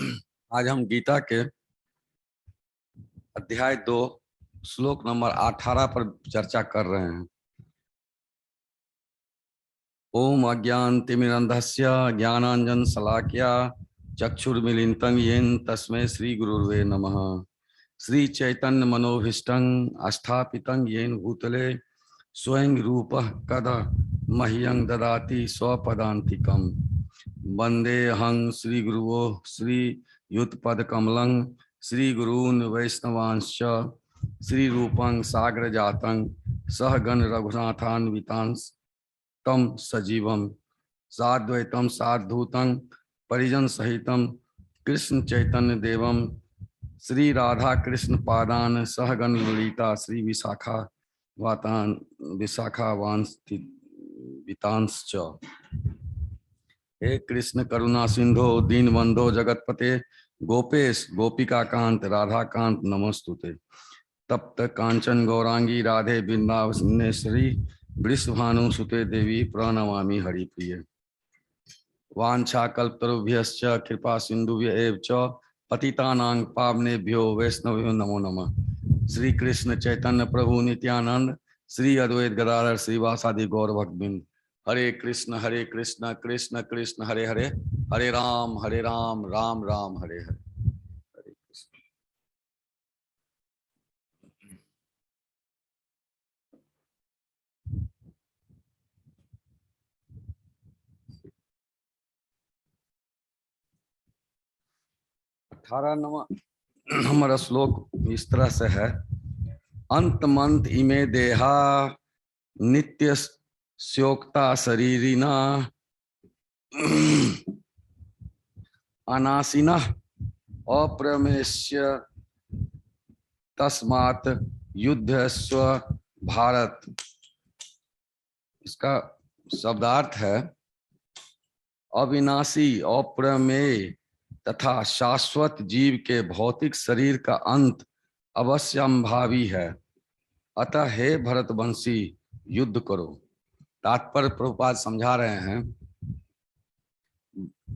आज हम गीता के अध्याय 2 श्लोक नंबर 18 पर चर्चा कर रहे हैं। ओम अज्ञानतिमिरन्धस्य ज्ञानांजन शलाकया चक्षुर्मिलितं येन तस्मै श्री गुरुर्वे नमः। श्री चैतन्य मनोभीष्टं स्थापितं येन भूतले स्वयं रूपः कदा मह्यं ददाति स्वपदान्तिकम्। वन्देऽहं श्री गुरुवो श्री युतपदकमलं श्री गुरून् वैष्णवांश्च श्री रूपं साग्रजातं सहगण रघुनाथान्वितांस् तम सजीवम साद्वैतम साधुतं परिजन सहितं कृष्ण चैतन्य देवम श्री राधा कृष्ण पादान सहगण ललिता श्री विशाखावांश्च। हे कृष्ण करुणा सिंधो दीनबंधो जगतपते गोपेश गोपिका कांत राधा कांत नमस्तुते। तप्त कांचन गौरांगी राधे बिंदावनेश्वरी वृषभानुसुते देवी प्रणमामि हरिप्रिय। वांछा कल्पतरुभ्यश्च कृपा सिंधुभ्य एव च पतितानां पावनेभ्यो वैष्णवेभ्यो नमो नमः। श्री कृष्ण चैतन्य प्रभु नित्यानंद श्री अद्वैत गदाधर श्रीवासादि गौर भक्तबिंद। हरे कृष्ण कृष्ण कृष्ण हरे हरे, हरे राम राम राम हरे हरे। हरे कृष्ण। 18 नंबर श्लोक इस तरह से है। अंतमंत इमे देहा नित्य स्योक्ता शरीरिना अनासिना अप्रमेश्य तस्मात् युद्धस्व भारत। इसका शब्दार्थ है अविनाशी अप्रमेय तथा शाश्वत जीव के भौतिक शरीर का अंत अवश्यंभावी है, अतः हे भरतवंशी युद्ध करो। तात्पर्य प्रभुपाद समझा रहे हैं,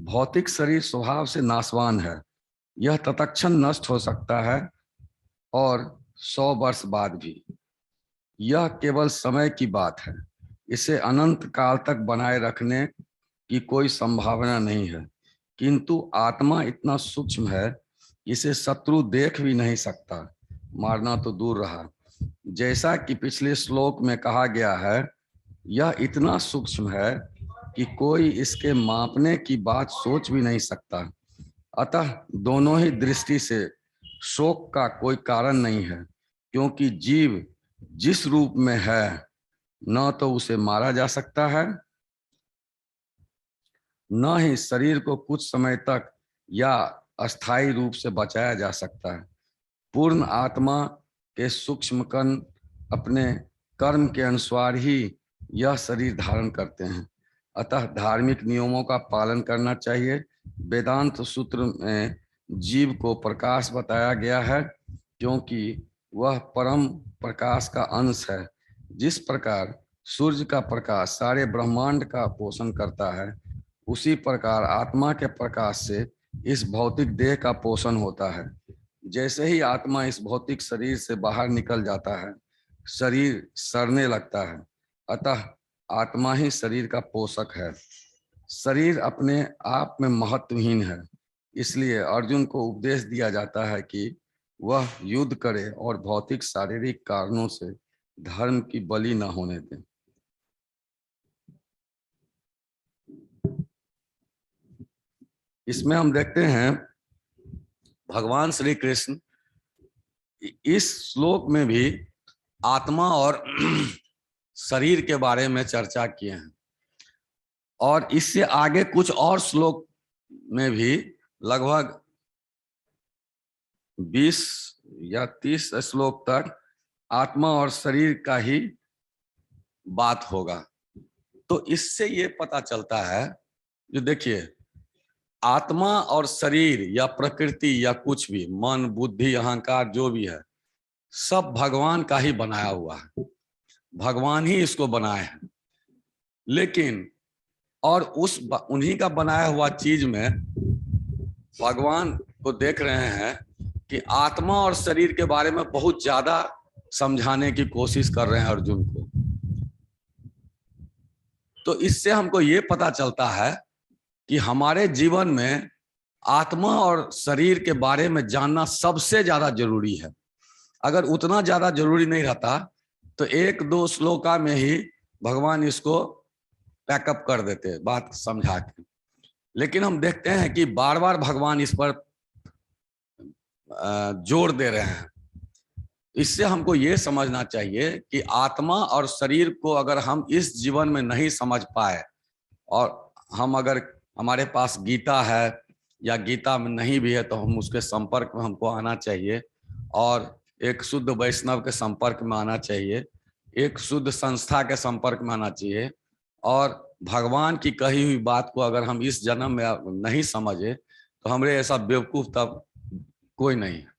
भौतिक शरीर स्वभाव से नाशवान है, यह तत्क्षण नष्ट हो सकता है और 100 वर्ष बाद भी। यह केवल समय की बात है, इसे अनंत काल तक बनाए रखने की कोई संभावना नहीं है। किंतु आत्मा इतना सूक्ष्म है, इसे शत्रु देख भी नहीं सकता, मारना तो दूर रहा। जैसा कि पिछले श्लोक में कहा गया है, यह इतना सूक्ष्म है कि कोई इसके मापने की बात सोच भी नहीं सकता। अतः दोनों ही दृष्टि से शोक का कोई कारण नहीं है, क्योंकि जीव जिस रूप में है न तो उसे मारा जा सकता है, न ही शरीर को कुछ समय तक या अस्थायी रूप से बचाया जा सकता है। पूर्ण आत्मा के सूक्ष्म कण अपने कर्म के अनुसार ही यह शरीर धारण करते हैं। अतः धार्मिक नियमों का पालन करना चाहिए। वेदांत सूत्र में जीव को प्रकाश बताया गया है, क्योंकि वह परम प्रकाश का अंश है। जिस प्रकार सूर्य का प्रकाश सारे ब्रह्मांड का पोषण करता है, उसी प्रकार आत्मा के प्रकाश से इस भौतिक देह का पोषण होता है। जैसे ही आत्मा इस भौतिक शरीर से बाहर निकल जाता है, शरीर सड़ने लगता है। अतः आत्मा ही शरीर का पोषक है। शरीर अपने आप में महत्वहीन है, इसलिए अर्जुन को उपदेश दिया जाता है कि वह युद्ध करे और भौतिक शारीरिक कारणों से धर्म की बलि न होने दे। इसमें हम देखते हैं भगवान श्री कृष्ण इस श्लोक में भी आत्मा और शरीर के बारे में चर्चा किए हैं, और इससे आगे कुछ और श्लोक में भी लगभग 20 या 30 श्लोक तक आत्मा और शरीर का ही बात होगा। तो इससे ये पता चलता है, जो देखिए, आत्मा और शरीर या प्रकृति या कुछ भी, मन बुद्धि अहंकार जो भी है, सब भगवान का ही बनाया हुआ है। भगवान ही इसको बनाए हैं। लेकिन और उन्हीं का बनाया हुआ चीज में भगवान को देख रहे हैं कि आत्मा और शरीर के बारे में बहुत ज्यादा समझाने की कोशिश कर रहे हैं अर्जुन को। तो इससे हमको ये पता चलता है कि हमारे जीवन में आत्मा और शरीर के बारे में जानना सबसे ज्यादा जरूरी है। अगर उतना ज्यादा जरूरी नहीं रहता तो एक दो श्लोका में ही भगवान इसको पैकअप कर देते, बात समझा के। लेकिन हम देखते हैं कि बार बार भगवान इस पर जोर दे रहे हैं। इससे हमको ये समझना चाहिए कि आत्मा और शरीर को अगर हम इस जीवन में नहीं समझ पाए, और हम अगर हमारे पास गीता है या गीता में नहीं भी है, तो हम उसके संपर्क में हमको आना चाहिए और एक शुद्ध वैष्णव के संपर्क में आना चाहिए, एक शुद्ध संस्था के संपर्क में आना चाहिए। और भगवान की कही हुई बात को अगर हम इस जन्म में नहीं समझे तो हमरे ऐसा बेवकूफ तब कोई नहीं है।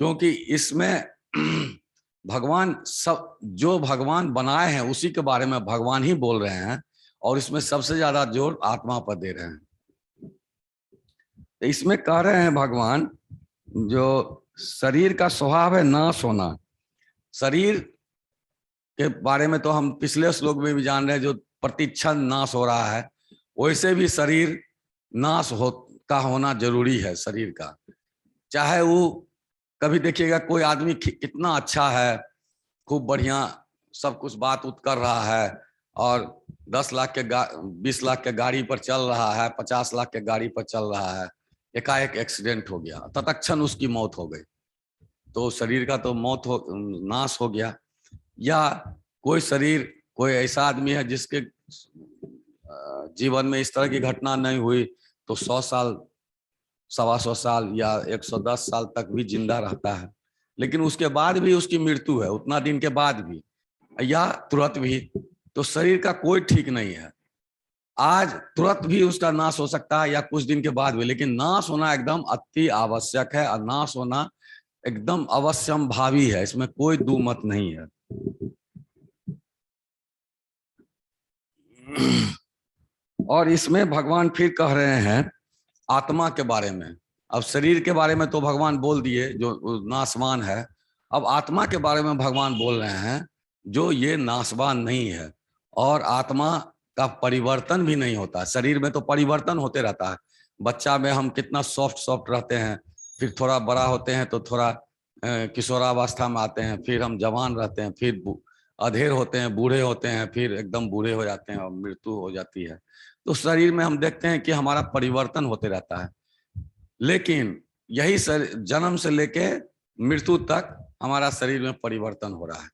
क्योंकि इसमें भगवान सब जो भगवान बनाए हैं उसी के बारे में भगवान ही बोल रहे हैं, और इसमें सबसे ज्यादा जोर आत्मा पर दे रहे हैं। तो इसमें कह रहे हैं भगवान, जो शरीर का स्वभाव है नाश होना। शरीर के बारे में तो हम पिछले श्लोक में भी जान रहे हैं, जो प्रतिक्षण नाश हो रहा है, वैसे भी शरीर नाश का होना जरूरी है। शरीर का चाहे वो कभी देखिएगा कोई आदमी कितना अच्छा है, खूब बढ़िया सब कुछ बात उत कर रहा है, और 10 लाख के 20 लाख के गाड़ी पर चल रहा है, 50 लाख के गाड़ी पर चल रहा है, एकाएक एक्सीडेंट हो गया, तत्क्षण उसकी मौत हो गई, तो शरीर का तो नाश हो गया। या कोई ऐसा आदमी है जिसके जीवन में इस तरह की घटना नहीं हुई, तो 100 साल, 125 साल या 110 साल तक भी जिंदा रहता है, लेकिन उसके बाद भी उसकी मृत्यु है, उतना दिन के बाद भी या तुरंत भी। तो शरीर का कोई ठीक नहीं है, आज तुरंत भी उसका नाश हो सकता है या कुछ दिन के बाद भी, लेकिन नाश होना एकदम अति आवश्यक है, और नाश होना एकदम अवश्यम भावी है, इसमें कोई दो मत नहीं है। और इसमें भगवान फिर कह रहे हैं आत्मा के बारे में। अब शरीर के बारे में तो भगवान बोल दिए जो नाशवान है, अब आत्मा के बारे में भगवान बोल रहे हैं जो ये नाशवान नहीं है, और आत्मा का परिवर्तन भी नहीं होता। शरीर में तो परिवर्तन होते रहता है, बच्चा में हम कितना सॉफ्ट सॉफ्ट रहते हैं, फिर थोड़ा बड़ा होते हैं तो थोड़ा किशोरावस्था में आते हैं, फिर हम जवान रहते हैं, फिर अधेड़ होते हैं, बूढ़े होते हैं, फिर एकदम बूढ़े हो जाते हैं और मृत्यु हो जाती है। तो शरीर में हम देखते हैं कि हमारा परिवर्तन होते रहता है, लेकिन यही जन्म से लेके मृत्यु तक हमारा शरीर में परिवर्तन हो रहा है,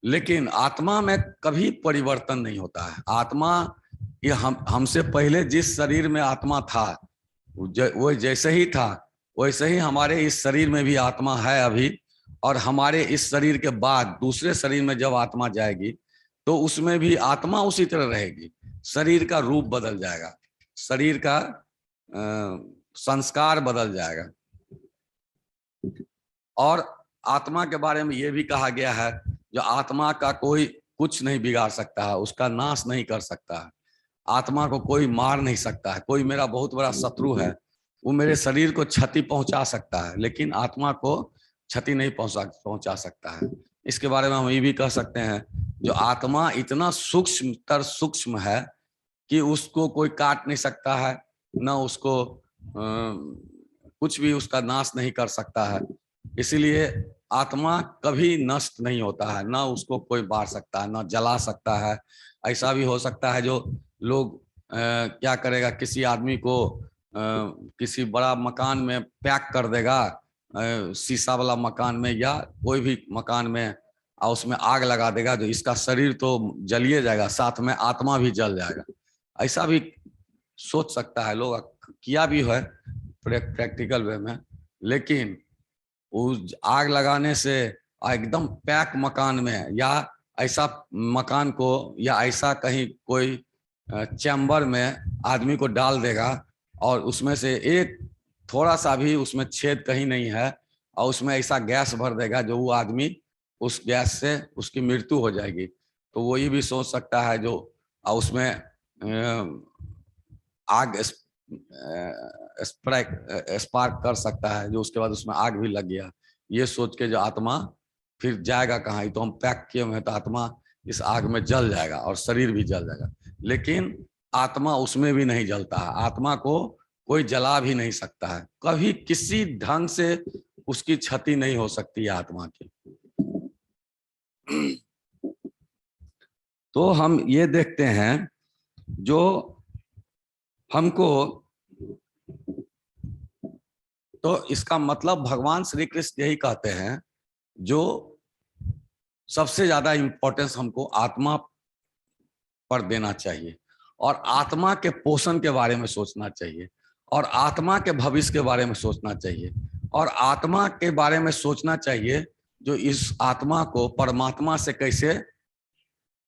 लेकिन आत्मा में कभी परिवर्तन नहीं होता है। आत्मा ये हमसे पहले जिस शरीर में आत्मा था वो जैसे ही था वैसे ही हमारे इस शरीर में भी आत्मा है अभी, और हमारे इस शरीर के बाद दूसरे शरीर में जब आत्मा जाएगी तो उसमें भी आत्मा उसी तरह रहेगी, शरीर का रूप बदल जाएगा, शरीर का संस्कार बदल जाएगा। और आत्मा के बारे में यह भी कहा गया है जो आत्मा का कोई कुछ नहीं बिगाड़ सकता है, उसका नाश नहीं कर सकता है, आत्मा को कोई मार नहीं सकता है। कोई मेरा बहुत बड़ा शत्रु है, वो मेरे शरीर को क्षति पहुंचा सकता है, लेकिन आत्मा को क्षति नहीं पहुंचा सकता है। इसके बारे में हम ये भी कह सकते हैं जो आत्मा इतना सूक्ष्म है कि उसको कोई काट नहीं सकता है, न उसको कुछ भी उसका नाश नहीं कर सकता है, इसीलिए आत्मा कभी नष्ट नहीं होता है, ना उसको कोई बार सकता है, ना जला सकता है। ऐसा भी हो सकता है जो लोग क्या करेगा, किसी आदमी को किसी बड़ा मकान में पैक कर देगा, शीशा वाला मकान में या कोई भी मकान में, और उसमें आग लगा देगा, जो इसका शरीर तो जलिए जाएगा, साथ में आत्मा भी जल जाएगा। ऐसा भी सोच सकता है, लोग किया भी है प्रैक्टिकल वे में, लेकिन उस आग लगाने से एकदम पैक मकान में या ऐसा मकान को या ऐसा कहीं कोई चैम्बर में आदमी को डाल देगा और उसमें से एक थोड़ा सा भी उसमें छेद कहीं नहीं है, और उसमें ऐसा गैस भर देगा जो वो आदमी उस गैस से उसकी मृत्यु हो जाएगी। तो वो ये भी सोच सकता है जो उसमें आग स्पार्क कर सकता है, जो उसके बाद उसमें आग भी लग गया, ये सोच के जो आत्मा फिर जाएगा कहाँ? ये तो हम पैक किए हुए हैं, तो आत्मा इस आग में जल जाएगा और शरीर भी जल जाएगा। लेकिन आत्मा उसमें भी नहीं जलता है, आत्मा को कोई जला भी नहीं सकता है, कभी किसी ढंग से उसकी क्षति नहीं हो सकती है आत्मा की। तो हम ये देखते हैं, जो हमको, तो इसका मतलब भगवान श्री कृष्ण यही कहते हैं, जो सबसे ज्यादा इंपॉर्टेंस हमको आत्मा पर देना चाहिए, और आत्मा के पोषण के बारे में सोचना चाहिए, और आत्मा के भविष्य के बारे में सोचना चाहिए, और आत्मा के बारे में सोचना चाहिए जो इस आत्मा को परमात्मा से कैसे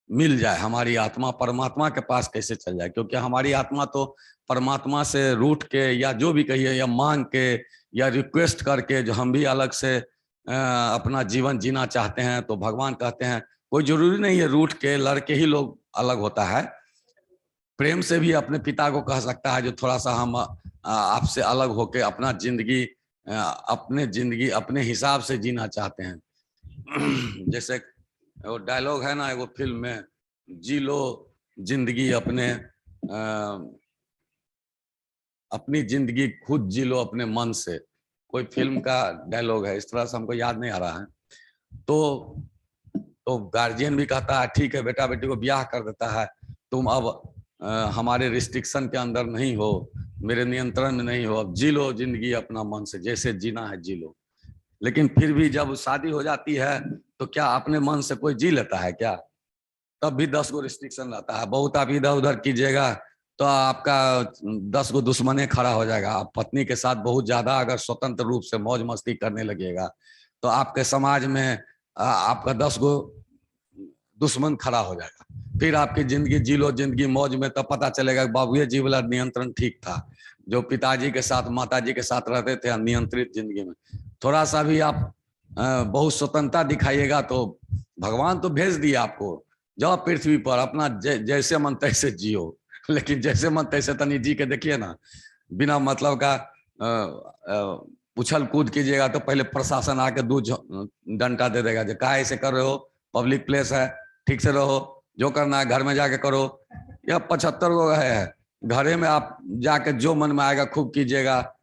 मिल जाए, हमारी आत्मा परमात्मा के पास कैसे चल जाए। क्योंकि हमारी आत्मा तो परमात्मा से रूठ के, या जो भी कहिए, या मांग के, या रिक्वेस्ट करके, जो हम भी अलग से अपना जीवन जीना चाहते हैं, तो भगवान कहते हैं कोई जरूरी नहीं है रूठ के लड़के ही लोग अलग होता है, प्रेम से भी अपने पिता को कह सकता है जो थोड़ा सा हम आपसे अलग होके अपना जिंदगी अपने हिसाब से जीना चाहते हैं। जैसे वो डायलॉग है ना, वो फिल्म में, जी लो जिंदगी अपनी जिंदगी खुद जी लो अपने मन से, कोई फिल्म का डायलॉग है, इस तरह से हमको याद नहीं आ रहा है। तो गार्जियन भी कहता है ठीक है बेटा बेटी को ब्याह कर देता है, तुम अब हमारे रिस्ट्रिक्शन के अंदर नहीं हो, मेरे नियंत्रण में नहीं हो, अब जी लो जिंदगी अपना मन से, जैसे जीना है जी लो। लेकिन फिर भी जब शादी हो जाती है तो क्या अपने मन से कोई जी लेता है क्या? तब भी 10 गो रिस्ट्रिक्शन रहता है, बहुत आप इधर उधर कीजिएगा तो आपका 10 गो दुश्मने खड़ा हो जाएगा। आप पत्नी के साथ बहुत ज्यादा अगर स्वतंत्र रूप से मौज मस्ती करने लगिएगा तो आपके समाज में आपका 10 गो दुश्मन खड़ा हो जाएगा। फिर आपकी जिंदगी जी लो जिंदगी मौज में, तब पता चलेगा बाबू ये जी वाला नियंत्रण ठीक था, जो पिताजी के साथ माताजी के साथ रहते थे नियंत्रित जिंदगी में। थोड़ा सा भी आप बहुत स्वतंत्रता दिखाइएगा तो भगवान तो भेज दिया आपको, जाओ पृथ्वी पर अपना जैसे मन तैसे जियो। लेकिन जैसे मन तैसे तनी जी के देखिए ना, बिना मतलब का उछल कूद कीजिएगा तो पहले प्रशासन आके दो डंडा दे देगा, जो कहा ऐसे कर रहे हो, पब्लिक प्लेस है, ठीक से रहो, जो करना है घर में जाके करो। या 75 गो है घरे में, आप जाके जो मन में आएगा खूब कीजिएगा।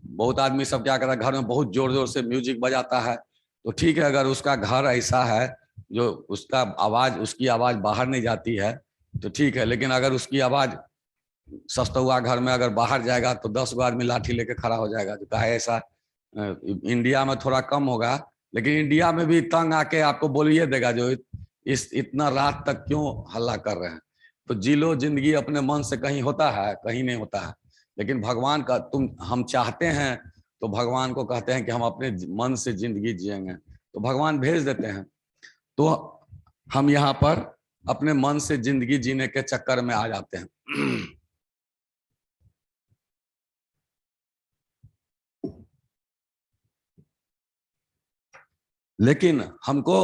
बहुत आदमी सब क्या करता है, घर में बहुत जोर जोर से म्यूजिक बजाता है, तो ठीक है अगर उसका घर ऐसा है जो उसकी आवाज बाहर नहीं जाती है तो ठीक है। लेकिन अगर उसकी आवाज सस्ता हुआ घर में अगर बाहर जाएगा तो 10 गो आदमी लाठी लेके खड़ा हो जाएगा। जो कहा ऐसा इंडिया में थोड़ा कम होगा, लेकिन इंडिया में भी तंग आके आपको बोलिए देगा जो इतना रात तक क्यों हल्ला कर रहे हैं। तो जी लो जिंदगी अपने मन से, कहीं होता है कहीं नहीं होता है। लेकिन भगवान का हम चाहते हैं तो भगवान को कहते हैं कि हम अपने मन से जिंदगी जिएंगे, तो भगवान भेज देते हैं। तो हम यहाँ पर अपने मन से जिंदगी जीने के चक्कर में आ जाते हैं। लेकिन हमको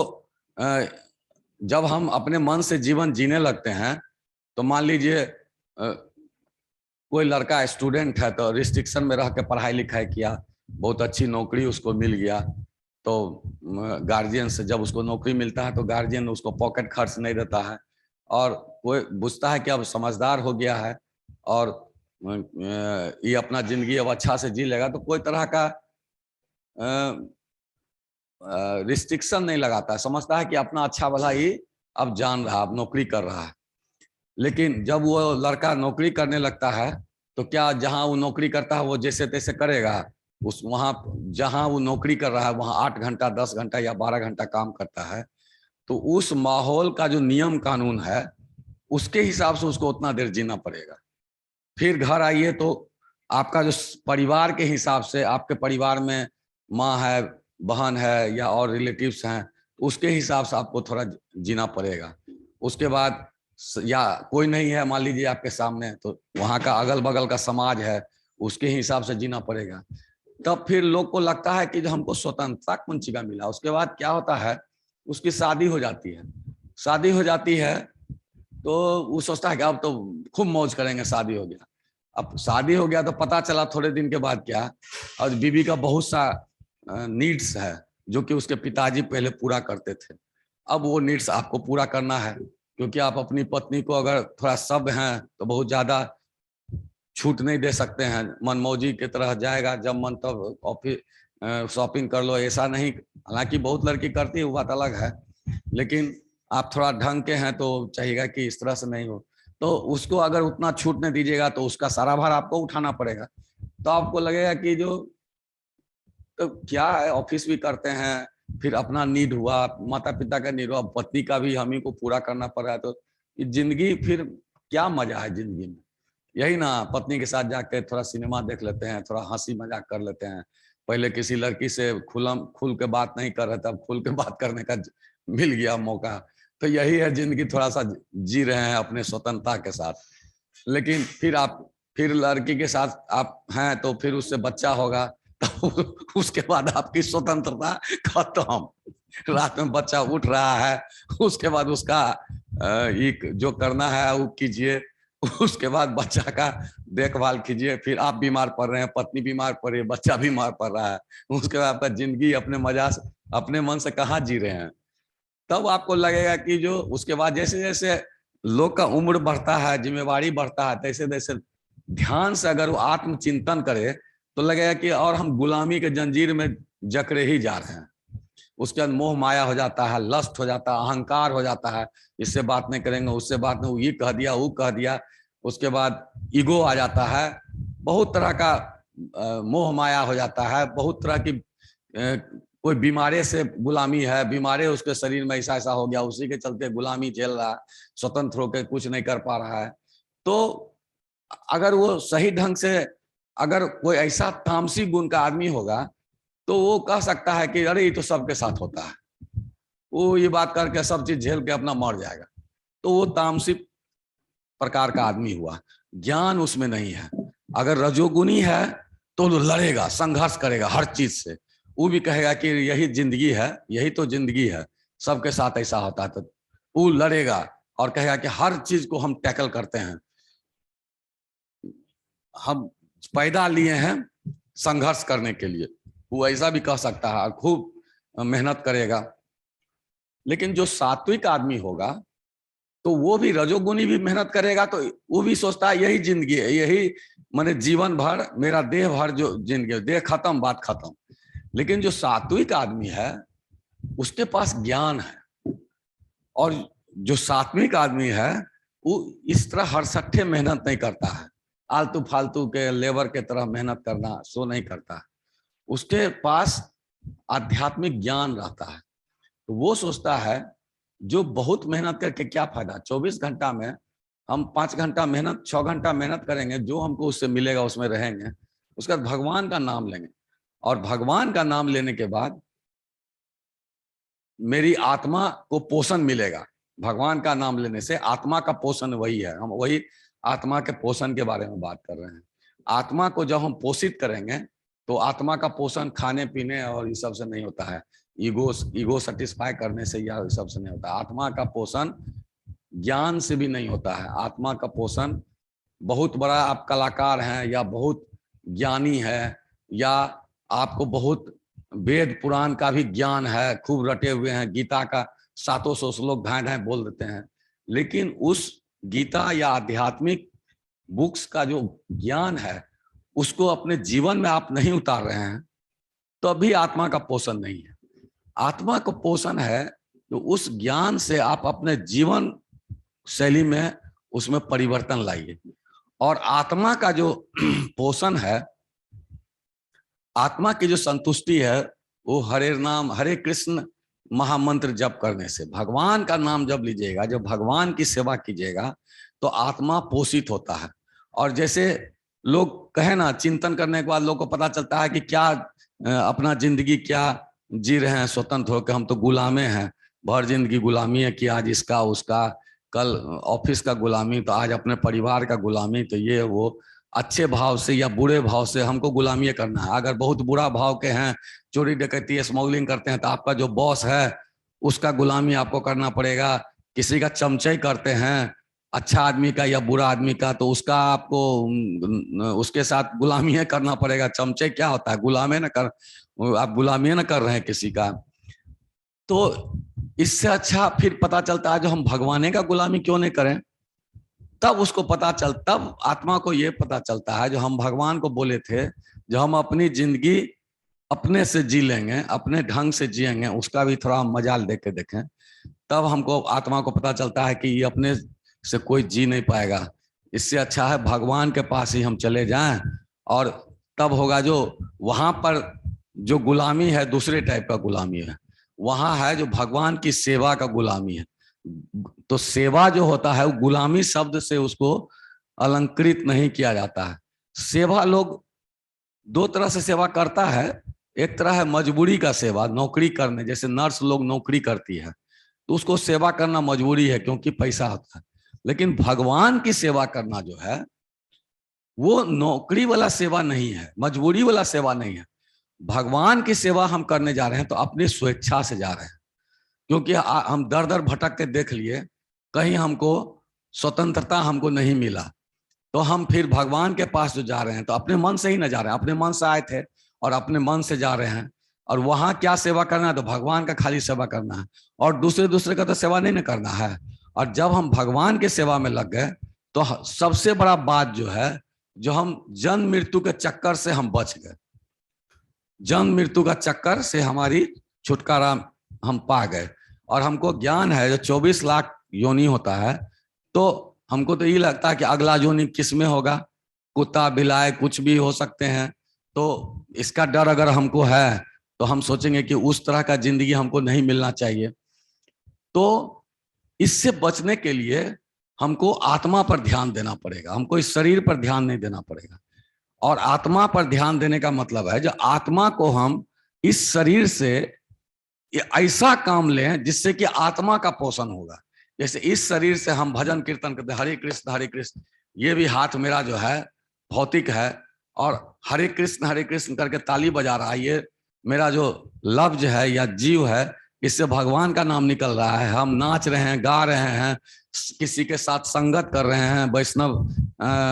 जब हम अपने मन से जीवन जीने लगते हैं, तो मान लीजिए कोई लड़का स्टूडेंट है तो रिस्ट्रिक्शन में रह के पढ़ाई लिखाई किया, बहुत अच्छी नौकरी उसको मिल गया, तो गार्जियन से जब उसको नौकरी मिलता है तो गार्जियन उसको पॉकेट खर्च नहीं देता है, और कोई बुझता है कि अब समझदार हो गया है और ये अपना जिंदगी अब अच्छा से जी लेगा, तो कोई तरह का रिस्ट्रिक्शन नहीं लगाता है, समझता है कि अपना अच्छा भला ही अब जान रहा, अब नौकरी कर रहा है। लेकिन जब वो लड़का नौकरी करने लगता है तो क्या जहां वो नौकरी करता है वो जैसे तैसे करेगा? उस वहां जहां वो नौकरी कर रहा है वहां 8 घंटा 10 घंटा या 12 घंटा काम करता है, तो उस माहौल का जो नियम कानून है उसके हिसाब से उसको उतना देर जीना पड़ेगा। फिर घर आइए तो आपका जो परिवार के हिसाब से, आपके परिवार में माँ है, बहन है या और रिलेटिव्स हैं, उसके हिसाब से आपको थोड़ा जीना पड़ेगा। उसके बाद या कोई नहीं है मान लीजिए आपके सामने, तो वहाँ का अगल बगल का समाज है, उसके हिसाब से जीना पड़ेगा। तब फिर लोग को लगता है कि जो हमको स्वतंत्रता कौन सी का मिला। उसके बाद क्या होता है, उसकी शादी हो जाती है। शादी हो जाती है तो वो सोचता है कि अब तो खूब मौज करेंगे, शादी हो गया। अब शादी हो गया तो पता चला थोड़े दिन के बाद क्या, और बीवी का बहुत सा नीड्स है जो कि उसके पिताजी पहले पूरा करते थे, अब वो नीड्स आपको पूरा करना है, क्योंकि आप अपनी पत्नी को अगर थोड़ा सब हैं तो बहुत ज्यादा छूट नहीं दे सकते हैं, मनमौजी की तरह जाएगा जब मन तब ऑफिस शॉपिंग कर लो, ऐसा नहीं। हालांकि बहुत लड़की करती है, वो बात अलग है, लेकिन आप थोड़ा ढंग के हैं तो चाहिएगा कि इस तरह से नहीं हो। तो उसको अगर उतना छूट नहीं दीजिएगा तो उसका सारा भार आपको उठाना पड़ेगा। तो आपको लगेगा कि जो तो क्या है, ऑफिस भी करते हैं, फिर अपना नीड हुआ, माता पिता का नीड हुआ, पत्नी का भी हम ही को पूरा करना पड़ रहा है, तो जिंदगी फिर क्या मजा है जिंदगी में? यही ना, पत्नी के साथ जाके थोड़ा सिनेमा देख लेते हैं, थोड़ा हंसी मजाक कर लेते हैं, पहले किसी लड़की से खुल के बात नहीं कर रहे थे, अब खुल के बात करने का मिल गया मौका, तो यही है जिंदगी, थोड़ा सा जी रहे हैं अपने स्वतंत्रता के साथ। लेकिन फिर लड़की के साथ आप हैं तो फिर उससे बच्चा होगा, तो उसके बाद आपकी स्वतंत्रता खत्म। रात में बच्चा उठ रहा है, उसके बाद उसका एक जो करना है वो कीजिए, उसके बाद बच्चा का देखभाल कीजिए, फिर आप बीमार पड़ रहे हैं, पत्नी बीमार पड़ रही है, बच्चा बीमार पड़ रहा है, उसके बाद आपका जिंदगी अपने मजा से अपने मन से कहाँ जी रहे हैं। तब आपको लगेगा कि जो उसके बाद जैसे जैसे लोग का उम्र बढ़ता है, जिम्मेवारी बढ़ता है, तैसे तैसे ध्यान से अगर वो आत्मचिंतन करे तो लगेगा कि और हम गुलामी के जंजीर में जकड़े ही जा रहे हैं। उसके बाद मोह माया हो जाता है, लस्ट हो जाता है, अहंकार हो जाता है, इससे बात नहीं करेंगे, उससे बात नहीं, ये कह दिया वो कह दिया, उसके बाद ईगो आ जाता है, बहुत तरह का मोह माया हो जाता है, बहुत तरह की कोई बीमारी से गुलामी है, बीमारी उसके शरीर में ऐसा ऐसा हो गया, उसी के चलते गुलामी झेल रहा है, स्वतंत्र होकर कुछ नहीं कर पा रहा है। तो अगर वो सही ढंग से, अगर कोई ऐसा तामसी गुण का आदमी होगा तो वो कह सकता है कि अरे ये तो सबके साथ होता है, वो ये बात करके सब चीज झेल के अपना मर जाएगा, तो वो तामसी प्रकार का आदमी हुआ, ज्ञान उसमें नहीं है। अगर रजोगुनी है तो लड़ेगा, संघर्ष करेगा हर चीज से, वो भी कहेगा कि यही जिंदगी है, यही तो जिंदगी है, सबके साथ ऐसा होता है, तो वो लड़ेगा और कहेगा कि हर चीज को हम टैकल करते हैं, हम पैदा लिए हैं संघर्ष करने के लिए, वो ऐसा भी कह सकता है, खूब मेहनत करेगा। लेकिन जो सात्विक आदमी होगा तो वो भी, रजोगुनी भी मेहनत करेगा, तो वो भी सोचता है यही जिंदगी है, यही माने जीवन भर मेरा देह भर जो जिंदगी, देह खत्म बात खत्म। लेकिन जो सात्विक आदमी है उसके पास ज्ञान है, और जो सात्विक आदमी है वो इस तरह हरसट्ठे मेहनत नहीं करता है, आलतू फालतू के लेबर के तरह मेहनत करना सो नहीं करता, उसके पास आध्यात्मिक ज्ञान रहता है। तो वो सोचता है जो बहुत मेहनत करके क्या फायदा, 24 घंटा में हम 5 घंटा मेहनत, 6 घंटा मेहनत करेंगे, जो हमको उससे मिलेगा उसमें रहेंगे, उसके बाद भगवान का नाम लेंगे, और भगवान का नाम लेने के बाद मेरी आत्मा को पोषण मिलेगा। भगवान का नाम लेने से आत्मा का पोषण वही है, हम वही आत्मा के पोषण के बारे में बात कर रहे हैं। आत्मा को जब हम पोषित करेंगे तो आत्मा का पोषण खाने पीने और इस सब से नहीं होता है, ईगो सेटिस्फाई करने से या सब से नहीं होता। आत्मा का पोषण ज्ञान से भी नहीं होता है। आत्मा का पोषण, बहुत बड़ा आप कलाकार हैं या बहुत ज्ञानी है या आपको बहुत वेद पुराण का भी ज्ञान है, खूब रटे हुए हैं, गीता का 700 श्लोक ढाई ढाई बोल देते हैं, लेकिन उस गीता या आध्यात्मिक बुक्स का जो ज्ञान है उसको अपने जीवन में आप नहीं उतार रहे हैं तो अभी आत्मा का पोषण नहीं है। आत्मा का पोषण है तो उस ज्ञान से आप अपने जीवन शैली में उसमें परिवर्तन लाइए। और आत्मा का जो पोषण है, आत्मा की जो संतुष्टि है, वो हरे नाम हरे कृष्ण महामंत्र जप करने से, भगवान का नाम जब लीजिएगा, जब भगवान की सेवा कीजिएगा तो आत्मा पोषित होता है। और जैसे लोग कहे ना, चिंतन करने के बाद लोग को पता चलता है कि क्या अपना जिंदगी क्या जी रहे हैं स्वतंत्र होकर, हम तो गुलामे हैं, भर जिंदगी गुलामी है कि आज इसका उसका, कल ऑफिस का गुलामी, तो आज अपने परिवार का गुलामी, तो ये वो, अच्छे भाव से या बुरे भाव से हमको गुलामी करना है। अगर बहुत बुरा भाव के हैं, चोरी डकैती स्मगलिंग करते हैं, तो आपका जो बॉस है उसका गुलामी आपको करना पड़ेगा। किसी का चमचाई करते हैं अच्छा आदमी का या बुरा आदमी का, तो उसका आपको उसके साथ गुलामी है करना पड़ेगा। चमचे क्या होता है, गुलाम है ना कर, आप गुलामी ना कर रहे हैं किसी का। तो इससे अच्छा फिर पता चलता है जो हम भगवान का गुलामी क्यों नहीं करें। तब उसको पता चल, तब आत्मा को ये पता चलता है जो हम भगवान को बोले थे, जो हम अपनी जिंदगी अपने से जी लेंगे, अपने ढंग से जिएंगे, उसका भी थोड़ा मजाल दे के देखें। तब हमको आत्मा को पता चलता है कि ये अपने से कोई जी नहीं पाएगा। इससे अच्छा है भगवान के पास ही हम चले जाएं, और तब होगा जो वहां पर जो गुलामी है दूसरे टाइप का गुलामी है, वहां है जो भगवान की सेवा का गुलामी है। तो सेवा जो होता है वो गुलामी शब्द से उसको अलंकृत नहीं किया जाता है। सेवा लोग दो तरह से सेवा करता है। एक तरह है मजबूरी का सेवा, नौकरी करने, जैसे नर्स लोग नौकरी करती है तो उसको सेवा करना मजबूरी है क्योंकि पैसा होता है। लेकिन भगवान की सेवा करना जो है वो नौकरी वाला सेवा नहीं है, मजबूरी वाला सेवा नहीं है। भगवान की सेवा हम करने जा रहे हैं तो अपनी स्वेच्छा से जा रहे हैं, क्योंकि हम दर दर भटक के देख लिए, कहीं हमको स्वतंत्रता हमको नहीं मिला। तो हम फिर भगवान के पास जो जा रहे हैं तो अपने मन से ही न जा रहे हैं, अपने मन से आए थे और अपने मन से जा रहे हैं। और वहां क्या सेवा करना है, तो भगवान का खाली सेवा करना है, और दूसरे दूसरे का तो सेवा नहीं न करना है। और जब हम भगवान के सेवा में लग गए तो सबसे बड़ा बात जो है, जो हम जन्म मृत्यु के चक्कर से हम बच गए, जन्म मृत्यु का चक्कर से हमारी छुटकारा हम पा गए। और हमको ज्ञान है जो 24 लाख योनि होता है, तो हमको तो ये लगता है कि अगला योनि किस में होगा, कुत्ता बिलाए कुछ भी हो सकते हैं। तो इसका डर अगर हमको है तो हम सोचेंगे कि उस तरह का जिंदगी हमको नहीं मिलना चाहिए। तो इससे बचने के लिए हमको आत्मा पर ध्यान देना पड़ेगा, हमको इस शरीर पर ध्यान नहीं देना पड़ेगा। और आत्मा पर ध्यान देने का मतलब है जो आत्मा को हम इस शरीर से ऐसा काम लें जिससे कि आत्मा का पोषण होगा। जैसे इस शरीर से हम भजन कीर्तन करते, हरे कृष्ण, ये भी हाथ मेरा जो है भौतिक है, और हरे कृष्ण करके ताली बजा रहा है, ये मेरा जो लफ्ज है या जीव है, इससे भगवान का नाम निकल रहा है। हम नाच रहे हैं, गा रहे हैं, किसी के साथ संगत कर रहे हैं, वैष्णव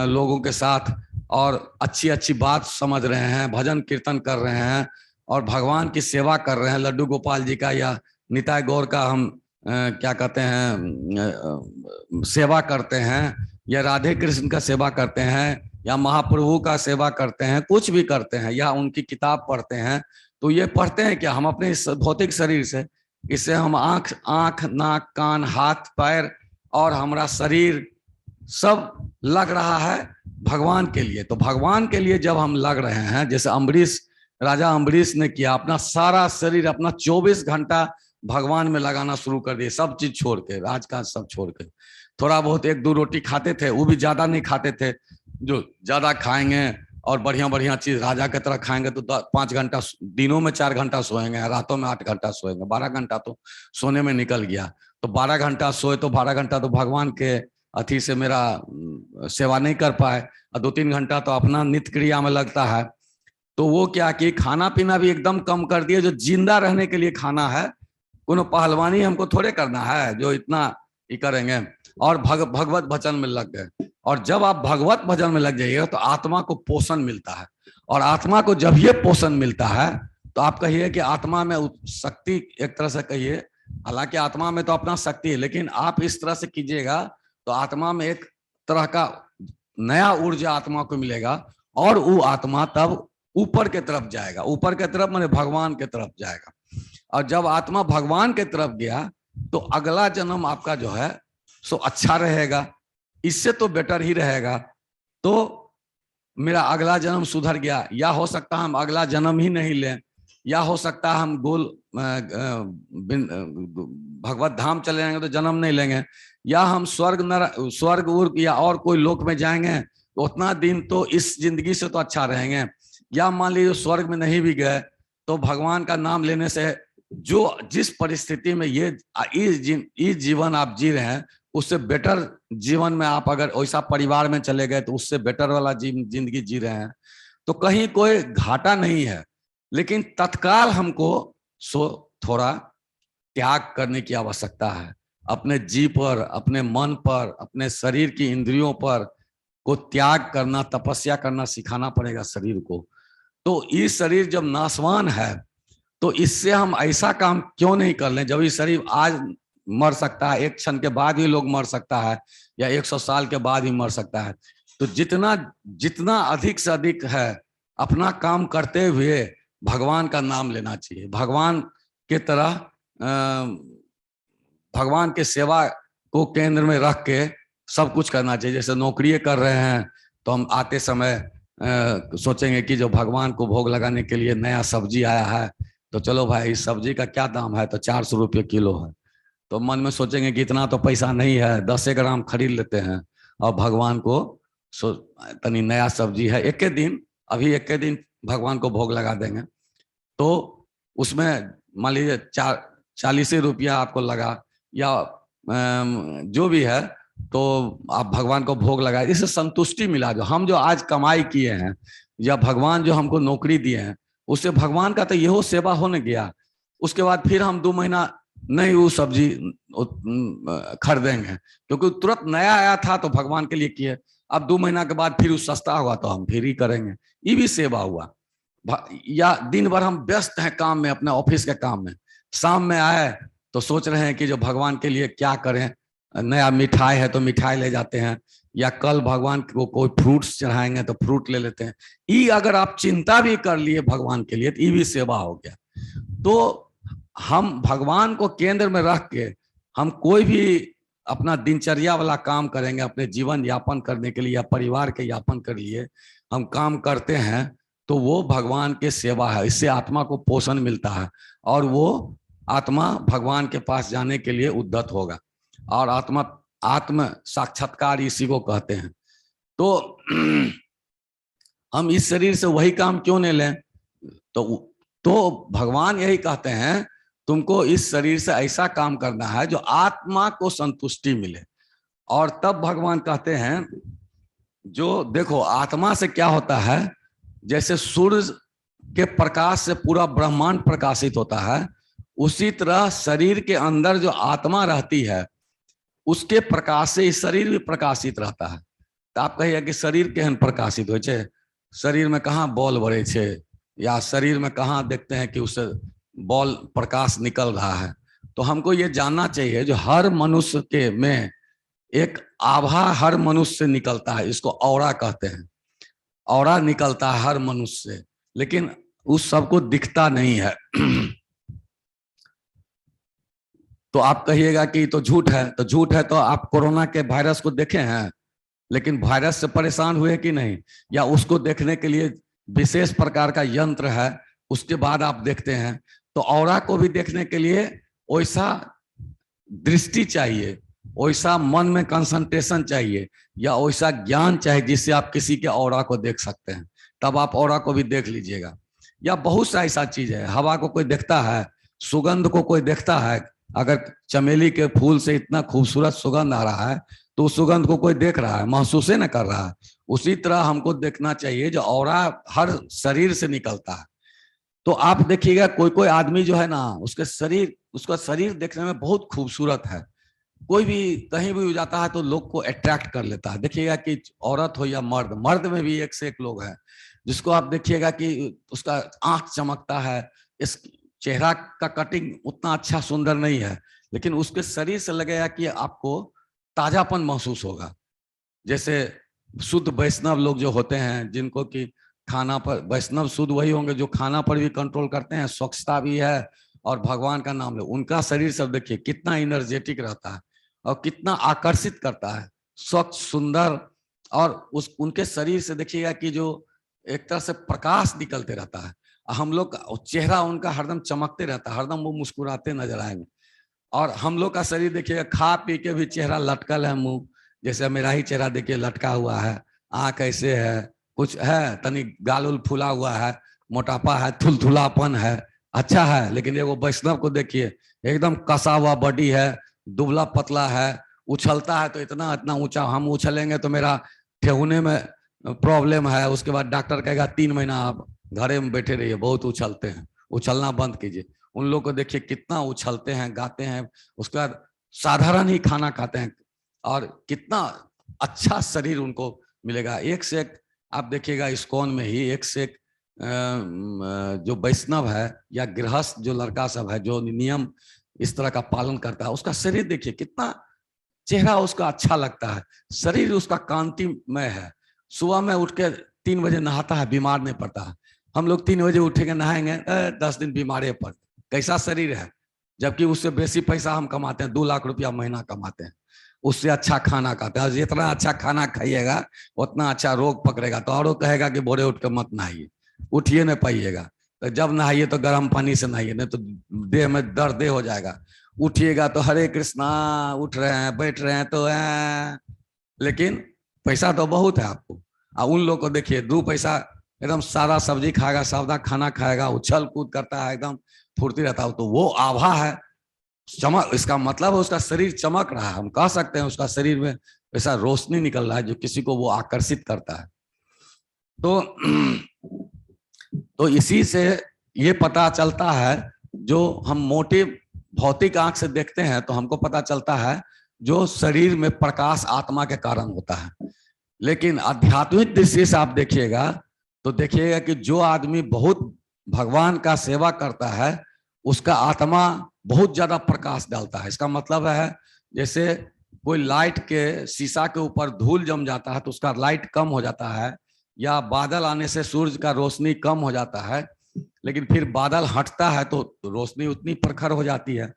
लोगों के साथ, और अच्छी अच्छी बात समझ रहे हैं, भजन कीर्तन कर रहे हैं, और भगवान की सेवा कर रहे हैं। लड्डू गोपाल जी का या निताई गौर का हम क्या कहते हैं सेवा करते हैं, या राधे कृष्ण का सेवा करते हैं, या महाप्रभु का सेवा करते हैं, कुछ भी करते हैं, या उनकी किताब पढ़ते हैं। तो ये पढ़ते हैं क्या, हम अपने इस भौतिक शरीर से, इससे हम आंख नाक कान हाथ पैर और हमारा शरीर सब लग रहा है भगवान के लिए। तो भगवान के लिए जब हम लग रहे हैं, जैसे अम्बरीश, राजा अम्बरीश ने किया, अपना सारा शरीर अपना 24 घंटा भगवान में लगाना शुरू कर दिए, सब चीज छोड़ के, राजकाज सब छोड़ के। थोड़ा बहुत एक दो रोटी खाते थे, वो भी ज्यादा नहीं खाते थे। जो ज्यादा खाएंगे और बढ़िया बढ़िया चीज राजा की तरह खाएंगे तो 5 घंटा, दिनों में 4 घंटा सोएंगे, रातों में 8 घंटा सोएंगे, 12 घंटा तो सोने में निकल गया। तो 12 घंटा सोए तो 12 घंटा तो भगवान के अथी से मेरा सेवा नहीं कर पाए, और 2-3 घंटा तो अपना नित्य क्रिया में लगता है। तो वो क्या कि खाना पीना भी एकदम कम कर दिए। जो जिंदा रहने के लिए खाना है, कोनो पहलवानी हमको थोड़े करना है जो इतना ही करेंगे। और भगवत भजन में लग गए। और जब आप भगवत भजन में लग जाइएगा तो आत्मा को पोषण मिलता है, और आत्मा को जब ये पोषण मिलता है तो आप कहिए कि आत्मा में शक्ति, एक तरह से कहिए, हालांकि आत्मा में तो अपना शक्ति है, लेकिन आप इस तरह से कीजिएगा तो आत्मा में एक तरह का नया ऊर्जा आत्मा को मिलेगा, और वो आत्मा तब ऊपर के तरफ जाएगा, ऊपर के तरफ माने भगवान के तरफ जाएगा। और जब आत्मा भगवान के तरफ गया तो अगला जन्म आपका जो है सो अच्छा रहेगा, इससे तो बेटर ही रहेगा। तो मेरा अगला जन्म सुधर गया, या हो सकता है हम अगला जन्म ही नहीं लें, या हो सकता है हम गोल भगवत धाम चले जाएंगे तो जन्म नहीं लेंगे, या हम स्वर्ग उर्ग या और कोई लोक में जाएंगे तो उतना दिन तो इस जिंदगी से तो अच्छा रहेंगे। या मान लीजिए स्वर्ग में नहीं भी गए तो भगवान का नाम लेने से जो जिस परिस्थिति में ये जीवन आप जी रहे हैं उससे बेटर जीवन में आप अगर वैसा परिवार में चले गए तो उससे बेटर वाला जिंदगी जी रहे हैं, तो कहीं कोई घाटा नहीं है। लेकिन तत्काल हमको थोड़ा त्याग करने की आवश्यकता है। अपने जी पर, अपने मन पर, अपने शरीर की इंद्रियों पर को त्याग करना, तपस्या करना सिखाना पड़ेगा शरीर को। तो ये शरीर जब नाशवान है तो इससे हम ऐसा काम क्यों नहीं कर लें। जब ये शरीर आज मर सकता है, एक क्षण के बाद ही लोग मर सकता है, या 100 साल के बाद ही मर सकता है, तो जितना जितना अधिक से अधिक है अपना काम करते हुए भगवान का नाम लेना चाहिए। भगवान के तरह भगवान के सेवा को केंद्र में रख के सब कुछ करना चाहिए। जैसे नौकरी कर रहे हैं तो हम आते समय सोचेंगे कि जो भगवान को भोग लगाने के लिए नया सब्जी आया है, तो चलो भाई इस सब्जी का क्या दाम है, तो 400 रुपये किलो है। तो मन में सोचेंगे कि इतना तो पैसा नहीं है, 10 ग्राम खरीद लेते हैं और भगवान को तनी नया सब्जी है, एक दिन अभी एक दिन भगवान को भोग लगा देंगे। तो उसमें मान लीजिए 40 रुपया आपको लगा, या जो भी है, तो आप भगवान को भोग लगाए, इससे संतुष्टि मिला। जो हम जो आज कमाई किए हैं या भगवान जो हमको नौकरी दिए हैं, उससे भगवान का तो यहो सेवा होने गया। उसके बाद फिर हम 2 महीना नहीं वो सब्जी खरीदेंगे, क्योंकि तुरंत नया आया था तो भगवान के लिए किए। अब 2 महीना के बाद फिर वो सस्ता हुआ तो हम फिर ही करेंगे। ये भी सेवा हुआ। या दिन भर हम व्यस्त हैं काम में, अपने ऑफिस के काम में, शाम में आए तो सोच रहे हैं कि जो भगवान के लिए क्या करें, नया मिठाई है तो मिठाई ले जाते हैं, या कल भगवान को कोई फ्रूट्स चढ़ाएंगे तो फ्रूट ले लेते हैं। ये अगर आप चिंता भी कर लिए भगवान के लिए तो ये भी सेवा हो गया। तो हम भगवान को केंद्र में रख के हम कोई भी अपना दिनचर्या वाला काम करेंगे, अपने जीवन यापन करने के लिए या परिवार के यापन के लिए हम काम करते हैं, तो वो भगवान के सेवा है। इससे आत्मा को पोषण मिलता है और वो आत्मा भगवान के पास जाने के लिए उद्यत होगा। और आत्म साक्षात्कार इसी को कहते हैं। तो हम इस शरीर से वही काम क्यों नहीं लें। तो भगवान यही कहते हैं, तुमको इस शरीर से ऐसा काम करना है जो आत्मा को संतुष्टि मिले। और तब भगवान कहते हैं, जो देखो आत्मा से क्या होता है, जैसे सूर्य के प्रकाश से पूरा ब्रह्मांड प्रकाशित होता है, उसी तरह शरीर के अंदर जो आत्मा रहती है उसके प्रकाश से इस शरीर भी प्रकाशित रहता है। तो आप कहिए कि शरीर केहन प्रकाशित हो छे, शरीर में कहाँ बॉल बढ़े छे, या शरीर में कहाँ देखते हैं कि उससे बॉल प्रकाश निकल रहा है। तो हमको ये जानना चाहिए, जो हर मनुष्य के में एक आभा हर मनुष्य से निकलता है, इसको औरा कहते हैं। औरा निकलता है हर मनुष्य से, लेकिन उस सबको दिखता नहीं है। तो आप कहिएगा कि तो झूठ है, तो झूठ है तो आप कोरोना के वायरस को देखे हैं, लेकिन वायरस से परेशान हुए कि नहीं, या उसको देखने के लिए विशेष प्रकार का यंत्र है, उसके बाद आप देखते हैं। तो औरा को भी देखने के लिए वैसा दृष्टि चाहिए, वैसा मन में कंसंट्रेशन चाहिए, या वैसा ज्ञान चाहिए जिससे आप किसी के औरा को देख सकते हैं। तब आप औरा को भी देख लीजिएगा। या बहुत सा ऐसा चीज है, हवा को कोई देखता है, सुगंध को कोई देखता है। अगर चमेली के फूल से इतना खूबसूरत सुगंध आ रहा है तो उस सुगंध को कोई देख रहा है, महसूस न कर रहा है। उसी तरह हमको देखना चाहिए, जो औरा हर शरीर से निकलता है। तो आप देखिएगा कोई कोई आदमी जो है ना, उसका शरीर देखने में बहुत खूबसूरत है, कोई भी कहीं भी जाता है तो लोग को अट्रैक्ट कर लेता है। देखिएगा कि औरत हो या मर्द, मर्द में भी एक से एक लोग हैं जिसको आप देखिएगा कि उसका आंख चमकता है, इस चेहरा का कटिंग उतना अच्छा सुंदर नहीं है, लेकिन उसके शरीर से लगेगा कि आपको ताजापन महसूस होगा। जैसे शुद्ध वैष्णव लोग जो होते हैं, जिनको कि खाना पर, वैष्णव शुद्ध वही होंगे जो खाना पर भी कंट्रोल करते हैं, स्वच्छता भी है और भगवान का नाम ले, उनका शरीर सब देखिए कितना एनर्जेटिक रहता है और कितना आकर्षित करता है, स्वच्छ सुंदर। और उनके शरीर से देखिएगा कि जो एक तरह से प्रकाश निकलते रहता है। हम लोग चेहरा उनका हरदम चमकते रहता है, हरदम वो मुस्कुराते नजर आएंगे। और हम लोग का शरीर देखिएगा, खा पी के भी चेहरा लटकल है, मुंह जैसे मेरा ही चेहरा देखिए लटका हुआ है, आँख ऐसे है, कुछ है तनी गाल उल फूला हुआ है, मोटापा है, थुलथुलापन है, अच्छा है। लेकिन एगो वैष्णव को देखिए, एकदम कसा हुआ बॉडी है, दुबला पतला है, उछलता है तो इतना इतना ऊंचा, हम उछलेंगे तो मेरा ठेहुने में प्रॉब्लम है, उसके बाद डॉक्टर कहेगा 3 महीना आप घरे में बैठे रहिए, बहुत उछलते हैं, उछलना बंद कीजिए। उन लोग को देखिए कितना उछलते हैं, गाते हैं, उसके बाद साधारण ही खाना खाते हैं और कितना अच्छा शरीर उनको मिलेगा। एक से एक आप देखिएगा इस्कॉन में ही एक से एक जो वैष्णव है या गृहस्थ जो लड़का सब है जो नियम इस तरह का पालन करता है, उसका शरीर देखिए कितना चेहरा उसका अच्छा लगता है, शरीर उसका कांतिमय है। सुबह में उठ के 3 बजे नहाता है, बीमार नहीं पड़ता है। हम लोग 3 बजे उठेंगे नहाएंगे 10 दिन बीमारे पड़, कैसा शरीर है। जबकि उससे बेसी पैसा हम कमाते हैं, 2 लाख रुपया महीना कमाते हैं, उससे अच्छा खाना खाते हैं। जितना अच्छा खाना खाइएगा उतना अच्छा रोग पकड़ेगा। तो औरों कहेगा कि भोरे उठ के मत नहाइए, उठिए नहीं पाइएगा। तो जब नहाइए तो गर्म पानी से नहाइए, नहीं तो देह में दर्द हो जाएगा। उठिएगा तो हरे कृष्णा, उठ रहे हैं बैठ रहे हैं तो लेकिन पैसा तो बहुत है आपको। और उन लोग को देखिए 2 पैसा एकदम सारा सब्जी खाएगा, सादा खाना खाएगा, उछल कूद करता है, एकदम फुर्ती रहता है। तो वो आभा है, चमक, इसका मतलब है उसका शरीर चमक रहा है। हम कह सकते हैं उसका शरीर में ऐसा रोशनी निकल रहा है जो किसी को वो आकर्षित करता है। तो इसी से ये पता चलता है, जो हम मोटे भौतिक आंख से देखते हैं तो हमको पता चलता है जो शरीर में प्रकाश आत्मा के कारण होता है। लेकिन आध्यात्मिक दृष्टि से आप देखिएगा तो देखिएगा कि जो आदमी बहुत भगवान का सेवा करता है उसका आत्मा बहुत ज्यादा प्रकाश डालता है। इसका मतलब है जैसे कोई लाइट के शीशा के ऊपर धूल जम जाता है तो उसका लाइट कम हो जाता है, या बादल आने से सूरज का रोशनी कम हो जाता है, लेकिन फिर बादल हटता है तो रोशनी उतनी प्रखर हो जाती है।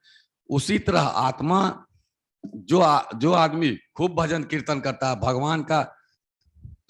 उसी तरह आत्मा, जो आदमी खूब भजन कीर्तन करता है, भगवान का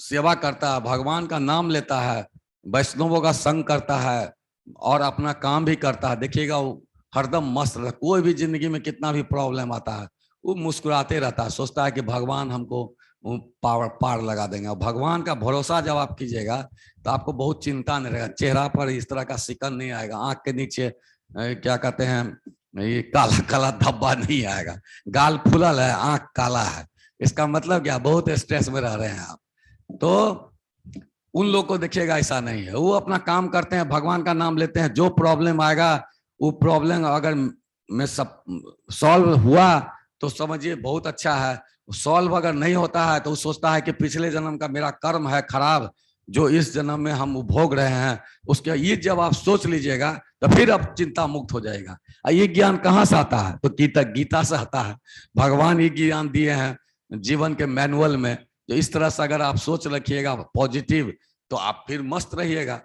सेवा करता है, भगवान का नाम लेता है, वैष्णवों का संग करता है और अपना काम भी करता है, देखिएगा वो हरदम मस्त रहता। कोई भी जिंदगी में कितना भी प्रॉब्लम आता है वो मुस्कुराते रहता है, सोचता है कि भगवान हमको पार लगा देंगे। और भगवान का भरोसा जब आप कीजिएगा तो आपको बहुत चिंता नहीं रहेगा, चेहरा पर इस तरह का सिकन नहीं आएगा, आंख के नीचे क्या कहते हैं ये काला काला धब्बा नहीं आएगा, गाल फुलल है, आंख काला है। इसका मतलब क्या, बहुत स्ट्रेस में रह रहे हैं आप। तो उन लोग को देखिएगा ऐसा नहीं है, वो अपना काम करते हैं, भगवान का नाम लेते हैं। जो प्रॉब्लम आएगा वो प्रॉब्लम अगर में सब सॉल्व हुआ तो समझिए बहुत अच्छा है, सॉल्व अगर नहीं होता है तो वो सोचता है कि पिछले जन्म का मेरा कर्म है खराब जो इस जन्म में हम भोग रहे हैं, उसके ये जब आप सोच लीजिएगा तो फिर आप चिंता मुक्त हो जाएगा। ये ज्ञान कहाँ से आता है, तो गीता से आता है। भगवान ये ज्ञान दिए हैं जीवन के मैनुअल में। तो इस तरह से अगर आप सोच रखिएगा पॉजिटिव तो आप फिर मस्त रहिएगा।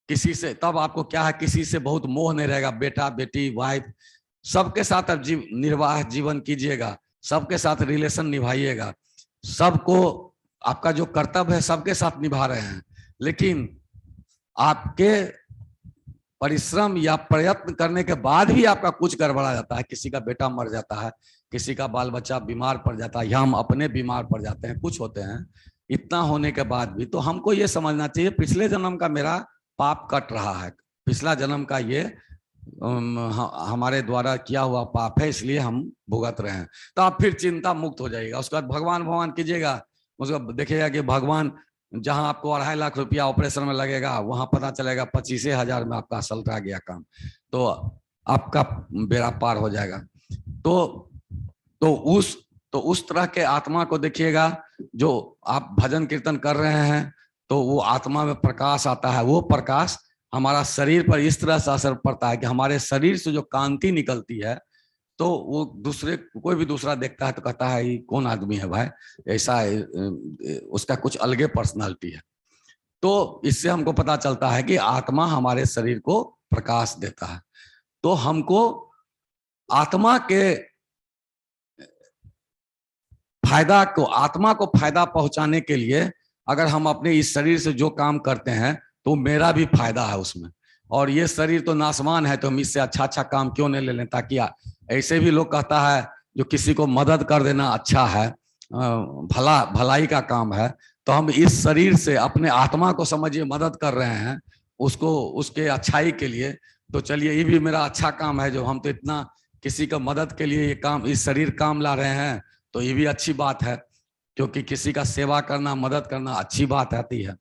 किसी से तब आपको क्या है, किसी से बहुत मोह नहीं रहेगा, बेटा बेटी वाइफ सबके साथ आप निर्वाह जीवन कीजिएगा, सबके साथ रिलेशन निभाइएगा, सबको आपका जो कर्तव्य है सबके साथ निभा रहे हैं। लेकिन आपके परिश्रम या प्रयत्न करने के बाद भी आपका कुछ गड़बड़ा जाता है, किसी का बेटा मर जाता है, किसी का बाल बच्चा बीमार पड़ जाता है, या हम अपने बीमार पड़ जाते हैं, कुछ होते हैं। इतना होने के बाद भी तो हमको ये समझना चाहिए पिछले जन्म का मेरा पाप कट रहा है, पिछला जन्म का ये हमारे द्वारा किया हुआ पाप है, इसलिए हम भुगत रहे हैं। तो आप फिर चिंता मुक्त हो जाएगा। उसके बाद भगवान कीजिएगा, उसको देखिएगा कि भगवान जहां आपको 2.5 लाख रुपया ऑपरेशन में लगेगा वहां पता चलेगा 25,000 में आपका सलटा गया काम, तो आपका बेड़ा पार हो जाएगा। तो उस तरह के आत्मा को देखिएगा, जो आप भजन कीर्तन कर रहे हैं तो वो आत्मा में प्रकाश आता है। वो प्रकाश हमारा शरीर पर इस तरह से असर पड़ता है कि हमारे शरीर से जो कांति निकलती है तो वो कोई भी दूसरा देखता है तो कहता है ये कौन आदमी है भाई, ऐसा है, उसका कुछ अलगे पर्सनालिटी है। तो इससे हमको पता चलता है कि आत्मा हमारे शरीर को प्रकाश देता है। तो हमको आत्मा को फायदा पहुंचाने के लिए अगर हम अपने इस शरीर से जो काम करते हैं तो मेरा भी फायदा है उसमें। और ये शरीर तो नासमान है तो हम इससे अच्छा काम क्यों नहीं ले लें, ताकि ऐसे भी लोग कहता है जो किसी को मदद कर देना अच्छा है, भलाई का काम है। तो हम इस शरीर से अपने आत्मा को समझिए मदद कर रहे हैं उसको, उसके अच्छाई के लिए। तो चलिए ये भी मेरा अच्छा काम है, जो हम तो इतना किसी का मदद के लिए ये काम, इस शरीर काम ला रहे हैं, तो ये भी अच्छी बात है, क्योंकि किसी का सेवा करना मदद करना अच्छी बात आती है।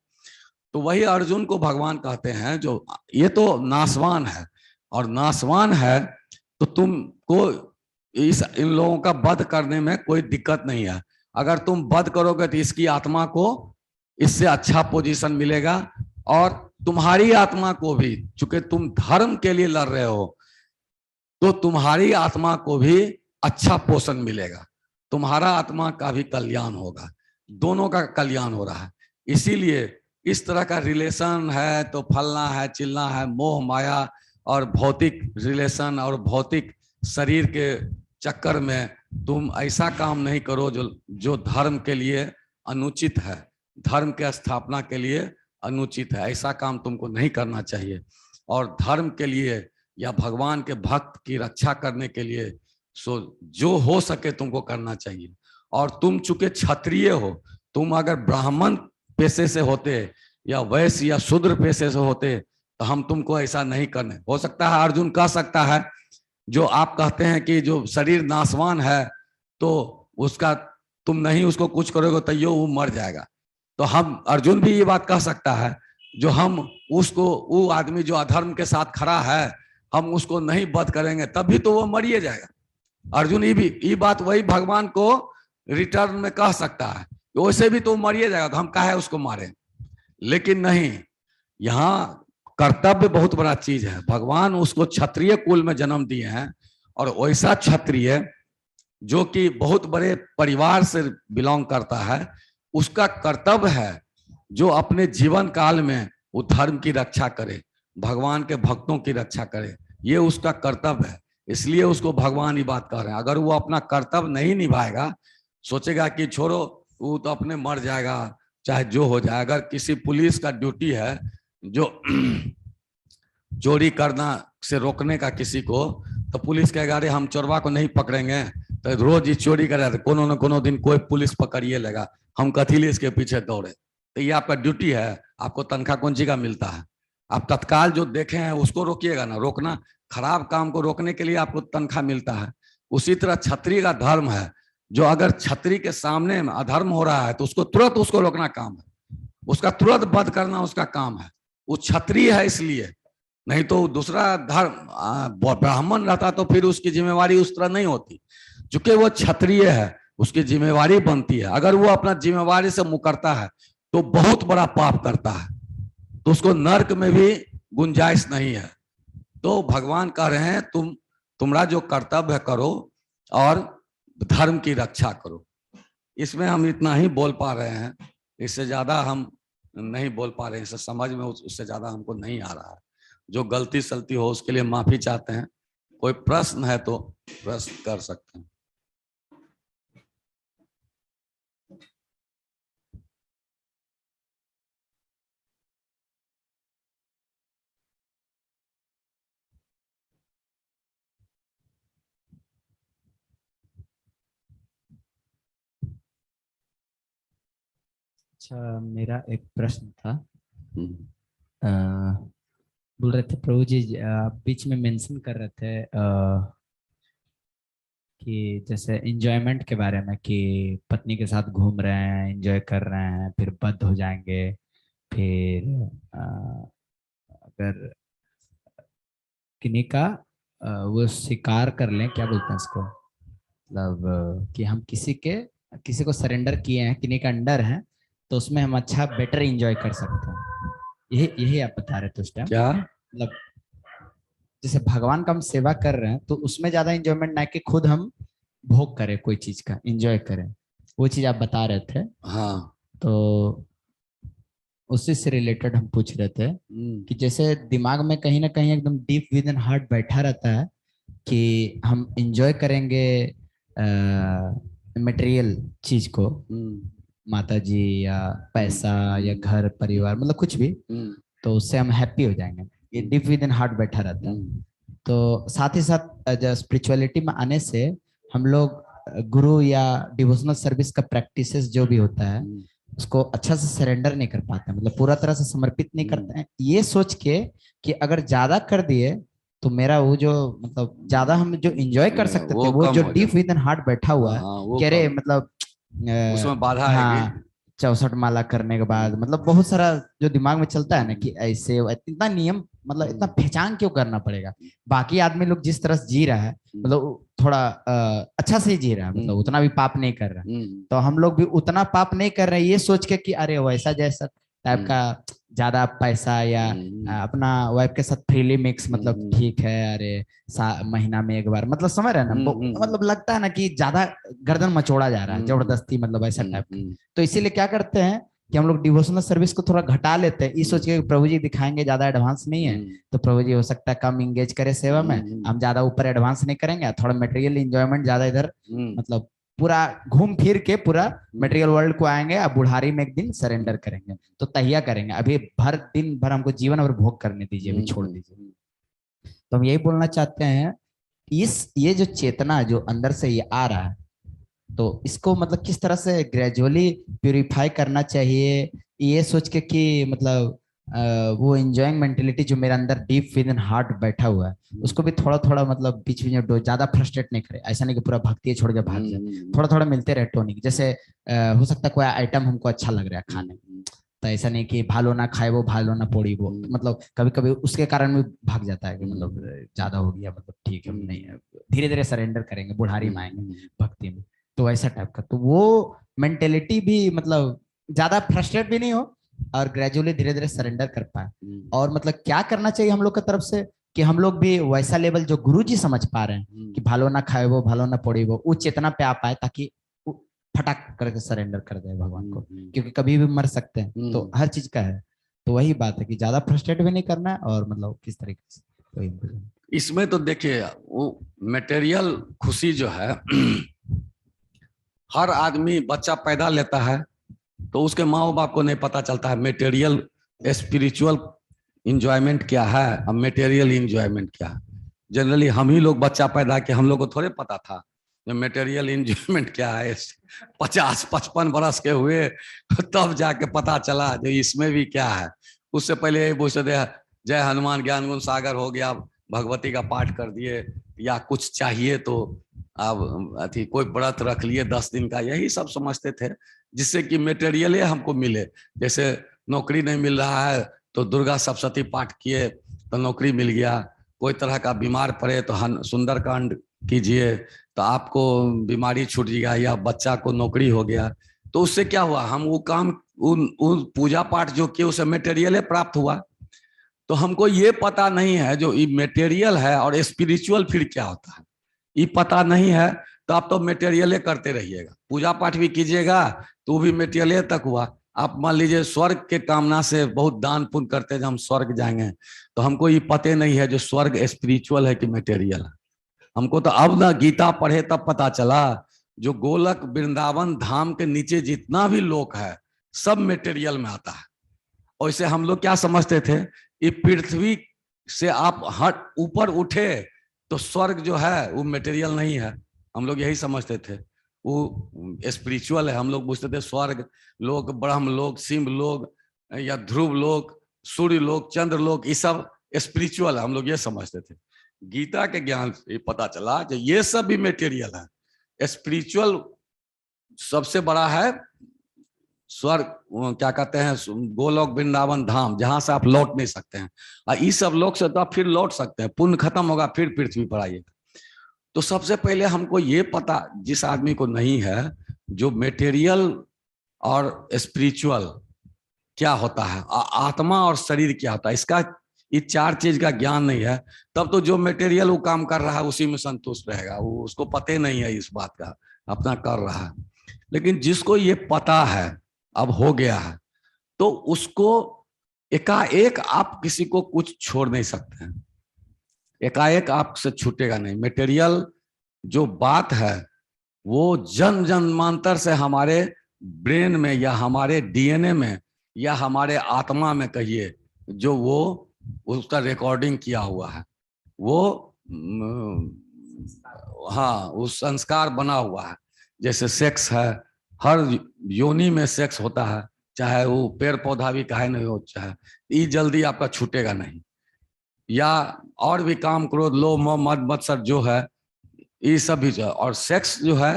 तो वही अर्जुन को भगवान कहते हैं जो ये तो नासवान है, और नासवान है तो तुमको इस इन लोगों का वध करने में कोई दिक्कत नहीं है। अगर तुम वध करोगे तो इसकी आत्मा को इससे अच्छा पोजीशन मिलेगा, और तुम्हारी आत्मा को भी, चूंकि तुम धर्म के लिए लड़ रहे हो, तो तुम्हारी आत्मा को भी अच्छा पोषण मिलेगा, तुम्हारा आत्मा का भी कल्याण होगा, दोनों का कल्याण हो रहा है। इसीलिए इस तरह का रिलेशन है तो फलना है चिलना है, मोह माया और भौतिक रिलेशन और भौतिक शरीर के चक्कर में तुम ऐसा काम नहीं करो जो धर्म के लिए अनुचित है, धर्म के स्थापना के लिए अनुचित है। ऐसा काम तुमको नहीं करना चाहिए। और धर्म के लिए या भगवान के भक्त की रक्षा करने के लिए जो हो सके तुमको करना चाहिए। और तुम चूंकि क्षत्रिय हो, तुम अगर ब्राह्मण पेशे से होते या वैश्य या शूद्र पेशे से होते तो हम तुमको ऐसा नहीं करने। हो सकता है अर्जुन कह सकता है, जो आप कहते हैं कि जो शरीर नाशवान है तो उसका तुम नहीं उसको कुछ करोगे तो यो वो मर जाएगा, तो हम अर्जुन भी ये बात कह सकता है, जो हम उसको वो आदमी जो अधर्म के साथ खड़ा है हम उसको नहीं वध करेंगे तभी तो वो मरिए जाएगा। अर्जुन ये बात वही भगवान को रिटर्न में कह सकता है, वैसे भी तो मरिए जाएगा तो हम काहे उसको मारें। लेकिन नहीं, यहाँ कर्तव्य बहुत बड़ा चीज है। भगवान उसको क्षत्रिय कुल में जन्म दिए हैं, और वैसा क्षत्रिय जो कि बहुत बड़े परिवार से बिलोंग करता है, उसका कर्तव्य है जो अपने जीवन काल में वो धर्म की रक्षा करे, भगवान के भक्तों की रक्षा करे, ये उसका कर्तव्य है। इसलिए उसको भगवान ये बात कह रहे हैं। अगर वो अपना कर्तव्य नहीं निभाएगा, सोचेगा कि छोड़ो वो तो अपने मर जाएगा चाहे जो हो जाए। अगर किसी पुलिस का ड्यूटी है जो चोरी करना से रोकने का किसी को, तो पुलिस कहेगा अरे हम चोरवा को नहीं पकड़ेंगे, तो रोज ही चोरी करे तो कोनो न कोनो दिन कोई पुलिस पकड़िए लेगा, हम कथीले इसके पीछे दौड़े। तो ये आपका ड्यूटी है, आपको तनख्वाह कौन सी का मिलता है, आप तत्काल जो देखे हैं उसको रोकिएगा ना। रोकना, खराब काम को रोकने के लिए आपको तनख्वाह मिलता है। उसी तरह क्षत्रिय का धर्म है, जो अगर क्षत्रिय के सामने में अधर्म हो रहा है तो उसको तुरंत उसको रोकना काम है, उसका तुरंत वध करना उसका काम है। वो क्षत्रिय है इसलिए, नहीं तो दूसरा धर्म ब्राह्मण रहता तो फिर उसकी जिम्मेवारी उस तरह नहीं होती। चूंकि वो क्षत्रिय है उसकी जिम्मेवारी बनती है। अगर वो अपना जिम्मेवारी से मुकरता है तो बहुत बड़ा पाप करता है, तो उसको नरक में भी गुंजाइश नहीं है। तो भगवान कह रहे हैं तुम्हारा जो कर्तव्य करो और धर्म की रक्षा करो। इसमें हम इतना ही बोल पा रहे हैं, इससे ज्यादा हम नहीं बोल पा रहे हैं, इससे समझ में उससे ज्यादा हमको नहीं आ रहा है। जो गलती सलती हो उसके लिए माफी चाहते हैं। कोई प्रश्न है तो प्रश्न कर सकते हैं। अच्छा, मेरा एक प्रश्न था। बोल रहे थे प्रभु जी, बीच में मेंशन कर रहे थे कि जैसे एंजॉयमेंट के बारे में, कि पत्नी के साथ घूम रहे हैं, एंजॉय कर रहे हैं, फिर बद्ध हो जाएंगे, फिर अगर किन्हीं का वो शिकार कर लें, क्या बोलते हैं इसको, मतलब कि हम किसी को सरेंडर किए हैं, किन्हीं का अंडर है, तो उसमें हम अच्छा बेटर एंजॉय कर सकते हैं। यही आप बता रहे थे उस टाइम। क्या मतलब जैसे भगवान का हम सेवा कर रहे हैं तो उसमें ज्यादा एंजॉयमेंट ना कि खुद हम भोग करें, कोई चीज का एंजॉय करें, वो चीज आप बता रहे थे। हाँ, तो उसी से रिलेटेड हम पूछ रहे थे कि जैसे दिमाग में कहीं ना कहीं एकदम डीप विद इन हार्ट बैठा रहता है कि हम एंजॉय करेंगे मटेरियल चीज को, माता जी या पैसा या घर परिवार, मतलब कुछ भी, तो उससे हम हैप्पी हो जाएंगे। ये डीप विद इन हार्ट बैठा रहता है। तो साथ ही साथ स्पिरिचुअलिटी में आने से हम लोग गुरु या डिवोशनल सर्विस का प्रैक्टिसेस जो भी होता है उसको अच्छा से सरेंडर नहीं कर पाते, मतलब पूरा तरह से समर्पित नहीं करते हैं, ये सोच के कि अगर ज्यादा कर दिए तो मेरा वो जो, मतलब ज्यादा हम जो एंजॉय कर सकते थे वो जो डीप विद इन हार्ट बैठा हुआ है, कह रहे मतलब उसमें बाधा हाँ आएगी। 64 माला करने के बाद, मतलब बहुत सारा जो दिमाग में चलता है ना कि ऐसे इतना नियम, मतलब इतना पहचान क्यों करना पड़ेगा। बाकी आदमी लोग जिस तरह से जी रहा है, मतलब थोड़ा अच्छा से ही जी रहा है, मतलब उतना भी पाप नहीं कर रहा है। तो हम लोग भी उतना पाप नहीं कर रहे हैं ये सोच के कि अरे वैसा जैसा टाइप का ज्यादा पैसा या अपना वाइफ के साथ फ्रीली मिक्स, मतलब ठीक है, अरे महीना में एक बार, मतलब समझ रहे हैं ना, मतलब लगता है ना कि ज्यादा गर्दन मचोड़ा जा रहा है जबरदस्ती, मतलब ऐसा टाइप का। तो इसीलिए क्या करते हैं कि हम लोग डिवोशनल सर्विस को थोड़ा घटा लेते हैं, इस सोच के प्रभु जी दिखाएंगे, ज्यादा एडवांस नहीं है तो प्रभु जी हो सकता है कम इंगेज करे सेवा में, हम ज्यादा ऊपर एडवांस नहीं करेंगे, थोड़ा मटेरियल इंजॉयमेंट ज्यादा इधर, मतलब पूरा घूम फिर के पूरा मटेरियल वर्ल्ड को आएंगे, अब बुढ़ारी में एक दिन सरेंडर करेंगे, तो तहिया करेंगे, अभी भर दिन भर हमको जीवन और भोग करने दीजिए, अभी छोड़ दीजिए। तो हम यही बोलना चाहते हैं, ये जो चेतना जो अंदर से ये आ रहा है, तो इसको मतलब किस तरह से ग्रेजुअली प्यूरिफाई करना चाहिए, ये सोच के कि मतलब वो एंजॉइंग मेंटेलिटी जो मेरे अंदर डीप विद इन हार्ट बैठा हुआ है, उसको भी थोड़ा थोड़ा मतलब बीच बीच में ज्यादा फ्रस्ट्रेट नहीं करे, ऐसा नहीं कि पूरा भक्ति छोड़ के भाग जाए, थोड़ा थोड़ा मिलते रहे टोनिक, जैसे हो सकता है कोई आइटम हमको अच्छा लग रहा है खाने में, तो ऐसा नहीं कि भालो ना खाए वो, भालो ना पोड़ी वो, मतलब कभी कभी उसके कारण भी भाग जाता है कि मतलब ज्यादा हो गया, मतलब ठीक है नहीं, धीरे धीरे सरेंडर करेंगे, बुढ़ारी में आएंगे भक्ति में, तो ऐसा टाइप का, तो वो मेंटेलिटी भी मतलब ज्यादा फ्रस्ट्रेट भी नहीं हो और ग्रेजुअली धीरे धीरे सरेंडर कर पाए। और मतलब क्या करना चाहिए हम लोग की तरफ से कि हम लोग भी वैसा लेवल जो गुरु जी समझ पा रहे हैं कि भालो ना खाए वो, भालो ना पड़ी वो चेतना पे आ पाए, ताकि फटाक करके सरेंडर कर दे भगवान को, क्योंकि कभी भी मर सकते हैं, तो हर चीज का है, तो वही बात है कि ज्यादा फ्रस्ट्रेट भी नहीं करना है, और मतलब किस तरीके से इसमें तो देखिए वो मटेरियल खुशी जो है हर आदमी बच्चा पैदा लेता है तो उसके माँ बाप को नहीं पता चलता है मटेरियल स्पिरिचुअल इंजॉयमेंट क्या है और मटेरियल इंजॉयमेंट क्या है। जनरली हम ही लोग बच्चा पैदा किए, हम लोग को थोड़े पता था मटेरियल इंजॉयमेंट क्या है। 50-55 बरस के हुए तब जाके पता चला जो इसमें भी क्या है। उससे पहले पूछते थे जय हनुमान ज्ञान गुण सागर हो गया, भगवती का पाठ कर दिए, या कुछ चाहिए तो अब अथी कोई व्रत रख लिए 10 दिन का, यही सब समझते थे जिससे कि मटेरियल हमको मिले। जैसे नौकरी नहीं मिल रहा है तो दुर्गा सप्तशती पाठ किए तो नौकरी मिल गया, कोई तरह का बीमार पड़े तो सुंदरकांड कीजिए तो आपको बीमारी छूट गया, या बच्चा को नौकरी हो गया, तो उससे क्या हुआ, हम वो काम उन पूजा पाठ जो किए उसे मटेरियल प्राप्त हुआ। तो हमको ये पता नहीं है जो ये मटेरियल है और स्पिरिचुअल फिर क्या होता है, ये पता नहीं है। तो आप तो मटेरियल करते रहिएगा, पूजा पाठ भी कीजिएगा तो वो भी मटेरियल तक हुआ। आप मान लीजिए स्वर्ग के कामना से बहुत दान पुण्य करते हैं हम स्वर्ग जाएंगे, तो हमको ये पते नहीं है जो स्वर्ग स्पिरिचुअल है कि मटेरियल है। हमको तो अब ना गीता पढ़े तब पता चला जो गोलक वृंदावन धाम के नीचे जितना भी लोक है सब मटेरियल में आता है। और इसे हम लोग क्या समझते थे, ये पृथ्वी से आप हट ऊपर उठे तो स्वर्ग जो है वो मटेरियल नहीं है, हम लोग यही समझते थे, वो स्पिरिचुअल है। हम लोग पूछते थे स्वर्ग लोक, ब्रह्म लोक, सिंह लोक, या ध्रुव लोक, सूर्य लोक, चंद्र लोक, ये सब स्पिरिचुअल है, हम लोग ये समझते थे। गीता के ज्ञान से पता चला कि ये सब भी मटेरियल है। स्पिरिचुअल सबसे बड़ा है स्वर्ग, क्या कहते हैं, गोलोक वृंदावन धाम, जहां से आप लौट नहीं सकते हैं, और इस सब लोक से तो आप फिर लौट सकते हैं, पुण्य खत्म होगा फिर पृथ्वी पर आइएगा। तो सबसे पहले हमको ये पता, जिस आदमी को नहीं है जो मटेरियल और स्पिरिचुअल क्या होता है, आत्मा और शरीर क्या होता है, इसका ये 4 चीज का ज्ञान नहीं है, तब तो जो मटेरियल वो काम कर रहा है उसी में संतुष्ट रहेगा, वो उसको पता नहीं है इस बात का, अपना कर रहा है। लेकिन जिसको ये पता है, अब हो गया है, तो उसको एकाएक आप किसी को कुछ छोड़ नहीं सकते हैं, एकाएक आपसे छूटेगा नहीं। मटेरियल जो बात है वो जन्म जन्मांतर से हमारे ब्रेन में या हमारे डीएनए में या हमारे आत्मा में कहिए, जो वो उसका रिकॉर्डिंग किया हुआ है, वो हाँ उस संस्कार बना हुआ है। जैसे सेक्स है, हर योनि में सेक्स होता है, चाहे वो पेड़ पौधा भी काहे नहीं हो, चाहे ये जल्दी आपका छूटेगा नहीं। या और भी काम क्रोध लोभ मोह मद मत्सर जो है ये सब भी, और सेक्स जो है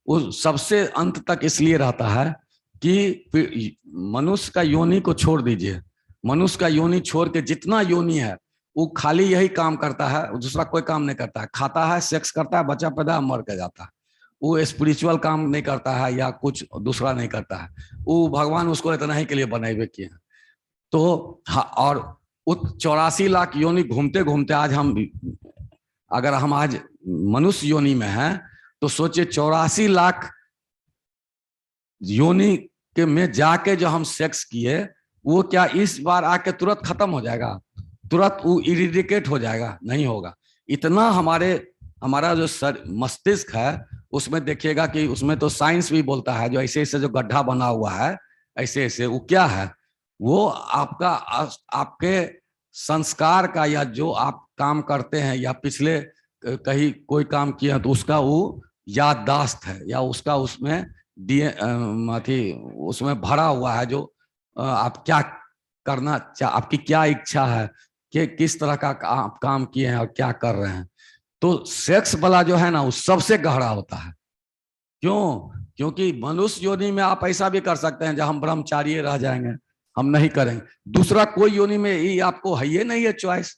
वो सबसे अंत तक इसलिए रहता है कि मनुष्य का योनि को छोड़ दीजिए, मनुष्य का योनि छोड़ के जितना योनि है वो खाली यही काम करता है, दूसरा कोई काम नहीं करता है। खाता है, सेक्स करता है, बच्चा पैदा, मर के जाता है। वो स्पिरिचुअल काम नहीं करता है या कुछ दूसरा नहीं करता है। वो भगवान उसको इतना ही के लिए बनाए हुए किए हैं। तो हाँ, और उस 84 लाख योनि घूमते घूमते आज हम, अगर हम आज मनुष्य योनि में हैं तो सोचिए 84 लाख योनि के में जाके जो हम सेक्स किए वो क्या इस बार आके तुरंत खत्म हो जाएगा, तुरंत वो इरिडिकेट हो जाएगा? नहीं होगा। इतना हमारा जो मस्तिष्क है उसमें देखिएगा कि उसमें तो साइंस भी बोलता है जो ऐसे ऐसे जो गड्ढा बना हुआ है ऐसे ऐसे, वो क्या है, वो आपके संस्कार का, या जो आप काम करते हैं या पिछले कहीं कोई काम किया तो उसका वो याददाश्त है, या उसका उसमें उसमें भरा हुआ है जो आप क्या करना आपकी क्या इच्छा है कि किस तरह का आप काम किए हैं और क्या कर रहे हैं। तो सेक्स वाला जो है ना वो सबसे गहरा होता है। क्यों? क्योंकि मनुष्य योनि में आप ऐसा भी कर सकते हैं जब हम ब्रह्मचारी रह जाएंगे, हम नहीं करेंगे। दूसरा कोई योनि में ही आपको है ये नहीं है चॉइस।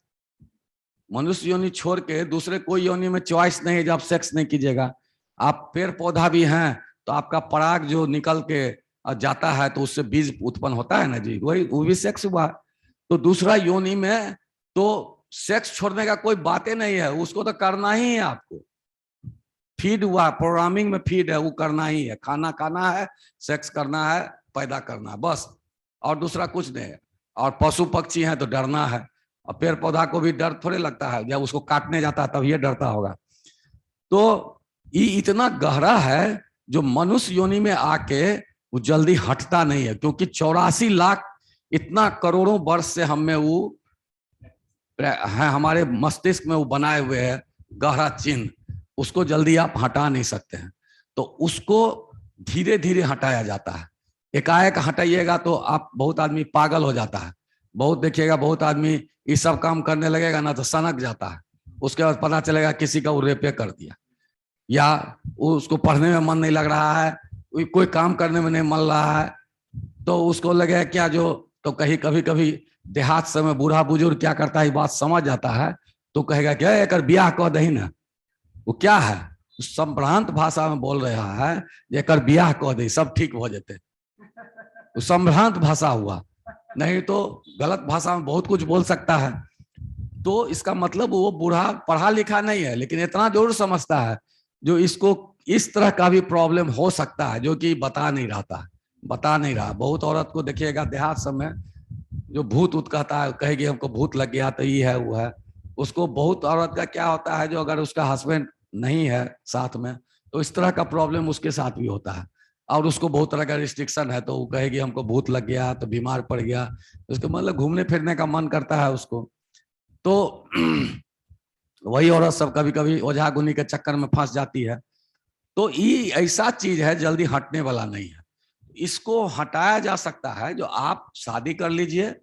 मनुष्य योनि छोड़ के दूसरे कोई योनि में चॉइस नहीं है जब सेक्स नहीं कीजिएगा। आप पेड़ पौधा भी हैं तो आपका पराग जो निकल के जाता है तो उससे बीज उत्पन्न होता है ना जी, वही वो भी सेक्स हुआ। तो दूसरा योनि में तो सेक्स छोड़ने का कोई बातें नहीं है, उसको तो करना ही है। आपको फीड हुआ, प्रोग्रामिंग में फीड है, वो करना ही है। खाना खाना है, सेक्स करना है, पैदा करना है, बस, और दूसरा कुछ नहीं है। और पशु पक्षी हैं तो डरना है, और पेड़ पौधा को भी डर थोड़े लगता है, जब उसको काटने जाता है तब ये डरता होगा। तो ये इतना गहरा है जो मनुष्य योनि में आके वो जल्दी हटता नहीं है, क्योंकि 84 लाख इतना करोड़ों वर्ष से हमें वो है, हमारे मस्तिष्क में वो बनाए हुए है गहरा चिन्ह, उसको जल्दी आप हटा नहीं सकते हैं। तो उसको धीरे धीरे हटाया जाता है। एकाएक हटाइएगा तो आप, बहुत आदमी पागल हो जाता है, बहुत देखिएगा बहुत आदमी ये सब काम करने लगेगा ना तो सनक जाता है। उसके बाद पता चलेगा किसी का वो रेपे कर दिया, या उसको पढ़ने में मन नहीं लग रहा है, कोई काम करने में नहीं मन रहा है, तो उसको लगेगा क्या जो, तो कहीं कभी कभी देहात समय बूढ़ा बुजुर्ग क्या करता है, बात समझ जाता है तो कहेगा क्या एक ब्याह कह दही ना। वो क्या है, संभ्रांत भाषा में बोल रहा है, एक ब्याह कह दे सब ठीक हो जाते। संभ्रांत भाषा हुआ, नहीं तो गलत भाषा में बहुत कुछ बोल सकता है। तो इसका मतलब वो बूढ़ा पढ़ा लिखा नहीं है, लेकिन इतना जरूर समझता है जो इसको इस तरह का भी प्रॉब्लम हो सकता है, जो कि बता नहीं रहा। बहुत औरत को देखिएगा देहात समय जो भूत उत कहता है, कहेगी हमको भूत लग गया तो ये है वो है। उसको बहुत औरत का क्या होता है, जो अगर उसका हस्बैंड नहीं है साथ में तो इस तरह का प्रॉब्लम उसके साथ भी होता है, और उसको बहुत तरह का रिस्ट्रिक्शन है, तो वो कहेगी हमको भूत लग गया तो बीमार पड़ गया, उसको मतलब घूमने फिरने का मन करता है उसको। तो वही औरत सब कभी कभी ओझा गुनी के चक्कर में फंस जाती है। तो ये ऐसा चीज है जल्दी हटने वाला नहीं है। इसको हटाया जा सकता है जो आप शादी कर लीजिए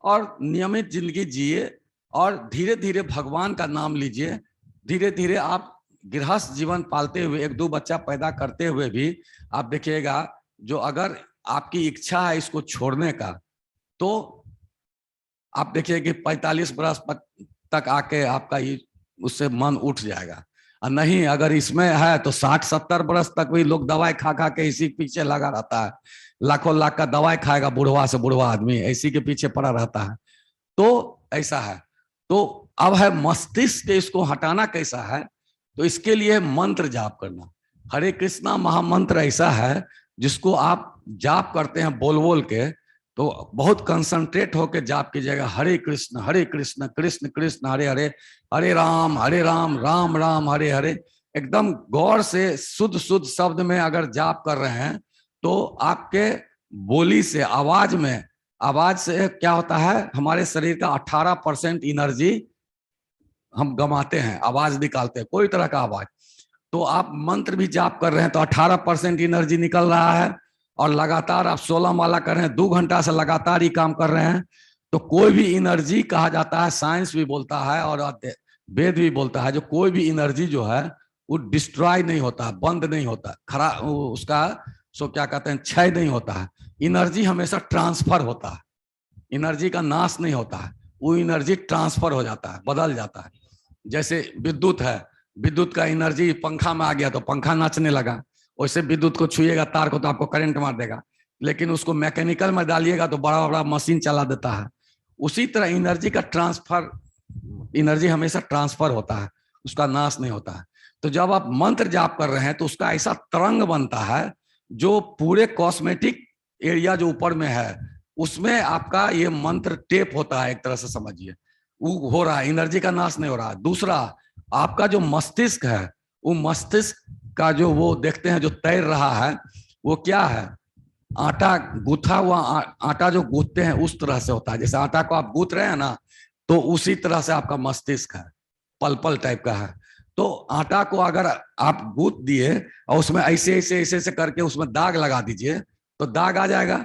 और नियमित जिंदगी जिए, और धीरे धीरे भगवान का नाम लीजिए। धीरे धीरे आप गृहस्थ जीवन पालते हुए 1-2 बच्चा पैदा करते हुए भी आप देखिएगा, जो अगर आपकी इच्छा है इसको छोड़ने का, तो आप देखिए कि 45 वर्ष तक आके आपका ये उससे मन उठ जाएगा। और नहीं अगर इसमें है तो 60-70 वर्ष तक भी लोग दवाई खा खा के इसी पीछे लगा रहता है, लाखों लाख का दवाई खाएगा, बुढ़वा से बुढ़वा आदमी इसी के पीछे पड़ा रहता है। तो ऐसा है। तो अब है मस्तिष्क के इसको हटाना कैसा है, तो इसके लिए मंत्र जाप करना। हरे कृष्णा महामंत्र ऐसा है जिसको आप जाप करते हैं बोल बोल के, तो बहुत कंसंट्रेट होकर जाप कीजिएगा। हरे कृष्ण कृष्ण कृष्ण हरे हरे, हरे राम राम राम हरे हरे। एकदम गौर से शुद्ध शुद्ध शब्द में अगर जाप कर रहे हैं तो आपके बोली से, आवाज से क्या होता है, हमारे शरीर का 18% एनर्जी हम गंवाते हैं, आवाज निकालते हैं कोई तरह का आवाज। तो आप मंत्र भी जाप कर रहे हैं तो 18% एनर्जी निकल रहा है, और लगातार आप 16 माला कर रहे हैं, 2 घंटा से लगातार ही काम कर रहे हैं, तो कोई भी एनर्जी कहा जाता है, साइंस भी बोलता है और वेद भी बोलता है, जो कोई भी एनर्जी जो है वो डिस्ट्रॉय नहीं होता, बंद नहीं होता, उसका सो क्या कहते हैं, क्षय नहीं होता है। एनर्जी हमेशा ट्रांसफर होता है, एनर्जी का नाश नहीं होता है, वो एनर्जी ट्रांसफर हो जाता है, बदल जाता है। जैसे विद्युत है, विद्युत का एनर्जी पंखा में आ गया तो पंखा नाचने लगा, वैसे विद्युत को छुएगा तार को तो आपको करंट मार देगा, लेकिन उसको मैकेनिकल में डालिएगा तो बड़ा बड़ा मशीन चला देता है। उसी तरह एनर्जी का ट्रांसफर, एनर्जी हमेशा ट्रांसफर होता है, उसका नाश नहीं होता है। तो जब आप मंत्र जाप कर रहे हैं तो उसका ऐसा तरंग बनता है जो पूरे कॉस्मेटिक एरिया जो ऊपर में है उसमें आपका ये मंत्र टेप होता है, एक तरह से समझिए वो हो रहा है, एनर्जी का नाश नहीं हो रहा है। दूसरा, आपका जो मस्तिष्क है, वो मस्तिष्क का जो वो देखते हैं जो तैर रहा है, वो क्या है, आटा गूथा हुआ आटा जो गूंथते हैं उस तरह से होता है। जैसे आटा को आप गूंथ रहे हैं ना, तो उसी तरह से आपका मस्तिष्क है, पल पल टाइप का है। तो आटा को अगर आप गूंथ दिए और उसमें ऐसे ऐसे ऐसे ऐसे करके उसमें दाग लगा दीजिए तो दाग आ जाएगा,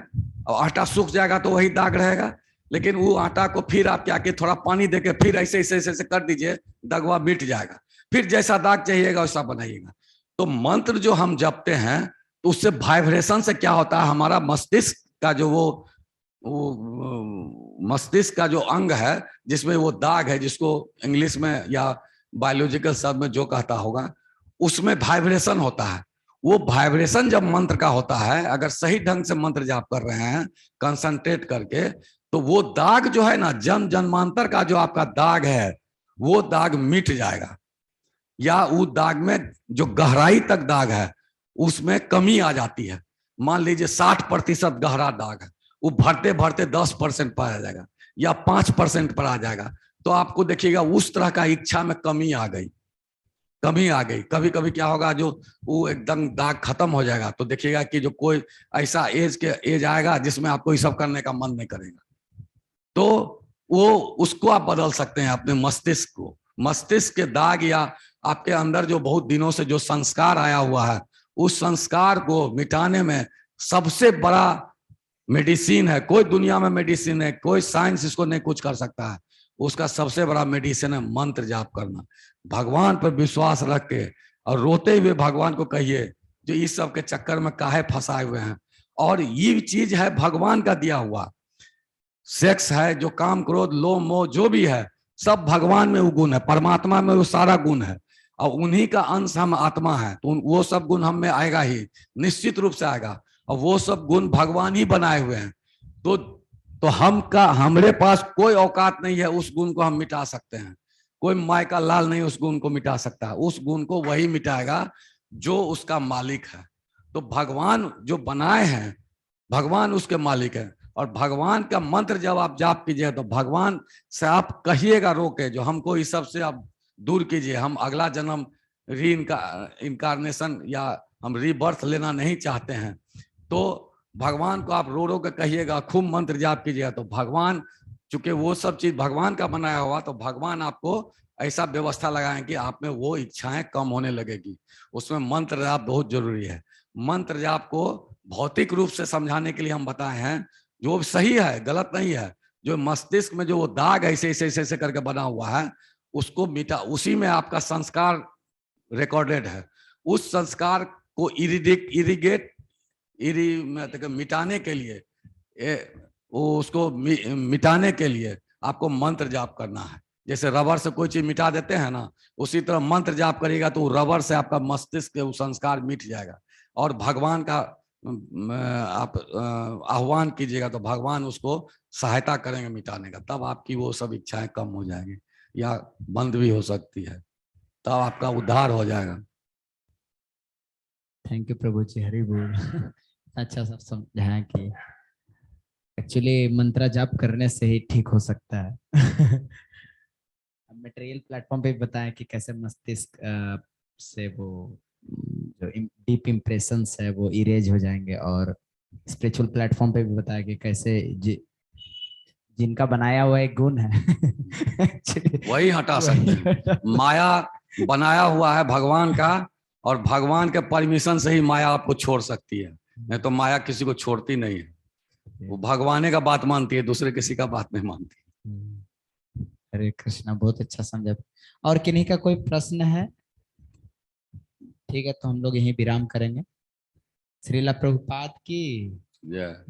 और आटा सूख जाएगा तो वही दाग रहेगा। लेकिन वो आटा को फिर आप क्या कि थोड़ा पानी देके फिर ऐसे ऐसे ऐसे कर दीजिए, दागवा मिट जाएगा, फिर जैसा दाग चाहिएगा वैसा बनाइएगा। तो मंत्र जो हम जपते हैं तो उससे वाइब्रेशन से क्या होता है, हमारा मस्तिष्क का जो वो मस्तिष्क का जो अंग है जिसमें वो दाग है, जिसको इंग्लिश में या बायोलॉजिकल शब्द में जो कहता होगा, उसमें वाइब्रेशन होता है। वो वाइब्रेशन जब मंत्र का होता है, अगर सही ढंग से मंत्र जाप कर रहे हैं कंसंट्रेट करके, तो वो दाग जो है ना, जन्म जन्मांतर का जो आपका दाग है वो दाग मिट जाएगा, या वो दाग में जो गहराई तक दाग है उसमें कमी आ जाती है। मान लीजिए 60% गहरा दाग है, वो भरते भरते 10% पर आ जाएगा या 5% पर आ जाएगा, तो आपको देखिएगा उस तरह का इच्छा में कमी आ गई, कमी आ गई। कभी कभी क्या होगा, जो वो एकदम दाग खत्म हो जाएगा तो देखिएगा कि जो कोई ऐसा एज आएगा जिसमें आपको ये सब करने का मन नहीं करेगा। तो वो उसको आप बदल सकते हैं, अपने मस्तिष्क को, मस्तिष्क के दाग या आपके अंदर जो बहुत दिनों से जो संस्कार आया हुआ है उस संस्कार को मिटाने में सबसे बड़ा मेडिसिन है। कोई दुनिया में मेडिसिन है, कोई साइंस इसको नहीं कुछ कर सकता है, उसका सबसे बड़ा मेडिसिन है मंत्र जाप करना। भगवान पर विश्वास रख के और रोते हुए भगवान को कहिए जो इस सब के चक्कर में काहे फंसाए हुए हैं, और ये चीज है भगवान का दिया हुआ। सेक्स है, जो काम क्रोध लोभ मोह जो भी है, सब भगवान में वो गुण है, परमात्मा में वो सारा गुण है, और उन्हीं का अंश हम आत्मा है, तो वो सब गुण हम में आएगा ही, निश्चित रूप से आएगा, और वो सब गुण भगवान ही बनाए हुए हैं। तो हमारे पास कोई औकात नहीं है उस गुण को हम मिटा सकते हैं, कोई माय का लाल नहीं उस गुण को मिटा सकता, उस गुण को वही मिटाएगा जो उसका मालिक है। तो भगवान जो बनाए हैं, भगवान उसके मालिक है। और भगवान का मंत्र जब आप जाप कीजिए तो भगवान से आप कहिएगा रोके जो हमको इस सब से आप दूर कीजिए, हम अगला जन्म इनकारनेशन या हम रीबर्थ लेना नहीं चाहते हैं। तो भगवान को आप रो रो के कहिएगा, खूब मंत्र जाप कीजिएगा, तो भगवान, चूंकि वो सब चीज भगवान का बनाया हुआ, तो भगवान आपको ऐसा व्यवस्था लगाएं कि आप में वो इच्छाएं कम होने लगेगी। उसमें मंत्र जाप बहुत जरूरी है। मंत्र जाप को भौतिक रूप से समझाने के लिए हम बताए हैं, जो सही है, गलत नहीं है। जो मस्तिष्क में जो वो दाग ऐसे ऐसे ऐसे करके बना हुआ है उसको मिटा, उसी में आपका संस्कार रिकॉर्डेड है। उस संस्कार को मिटाने के लिए उसको मिटाने के लिए आपको मंत्र जाप करना है। जैसे रबर से कोई चीज मिटा देते हैं ना, उसी तरह मंत्र जाप करिएगा तो रबर से आपका मस्तिष्क के संस्कार मिट जाएगा, और भगवान का आप आह्वान कीजिएगा तो भगवान उसको सहायता करेंगे मिटाने का, तब आपकी वो सब इच्छाएं कम हो जाएंगी या बंद भी हो सकती है, तब आपका उद्धार हो जाएगा। थैंक यू प्रभु जी, हरि बोल। अच्छा सब समझाया कि एक्चुअली मंत्र जाप करने से ही ठीक हो सकता है। मटेरियल प्लेटफॉर्म पे भी बताया कि कैसे मस्तिष्क से वो जो डीप इम्प्रेशंस है वो इरेज हो जाएंगे, और स्पिरिचुअल प्लेटफॉर्म पे भी बताया कि कैसे जिनका बनाया हुआ एक गुण है वही हटा सकते हैं। माया बनाया हुआ है भगवान का, और भगवान के परमिशन से ही माया आपको छोड़ सकती है, नहीं तो माया किसी को छोड़ती नहीं है। वो भगवान का बात मानती है, दूसरे किसी का बात नहीं मानती। हरे कृष्णा, बहुत अच्छा समझा। और किन्हीं का कोई प्रश्न है? ठीक है, तो हम लोग यहीं विराम करेंगे। श्रीला प्रभुपाद की जय।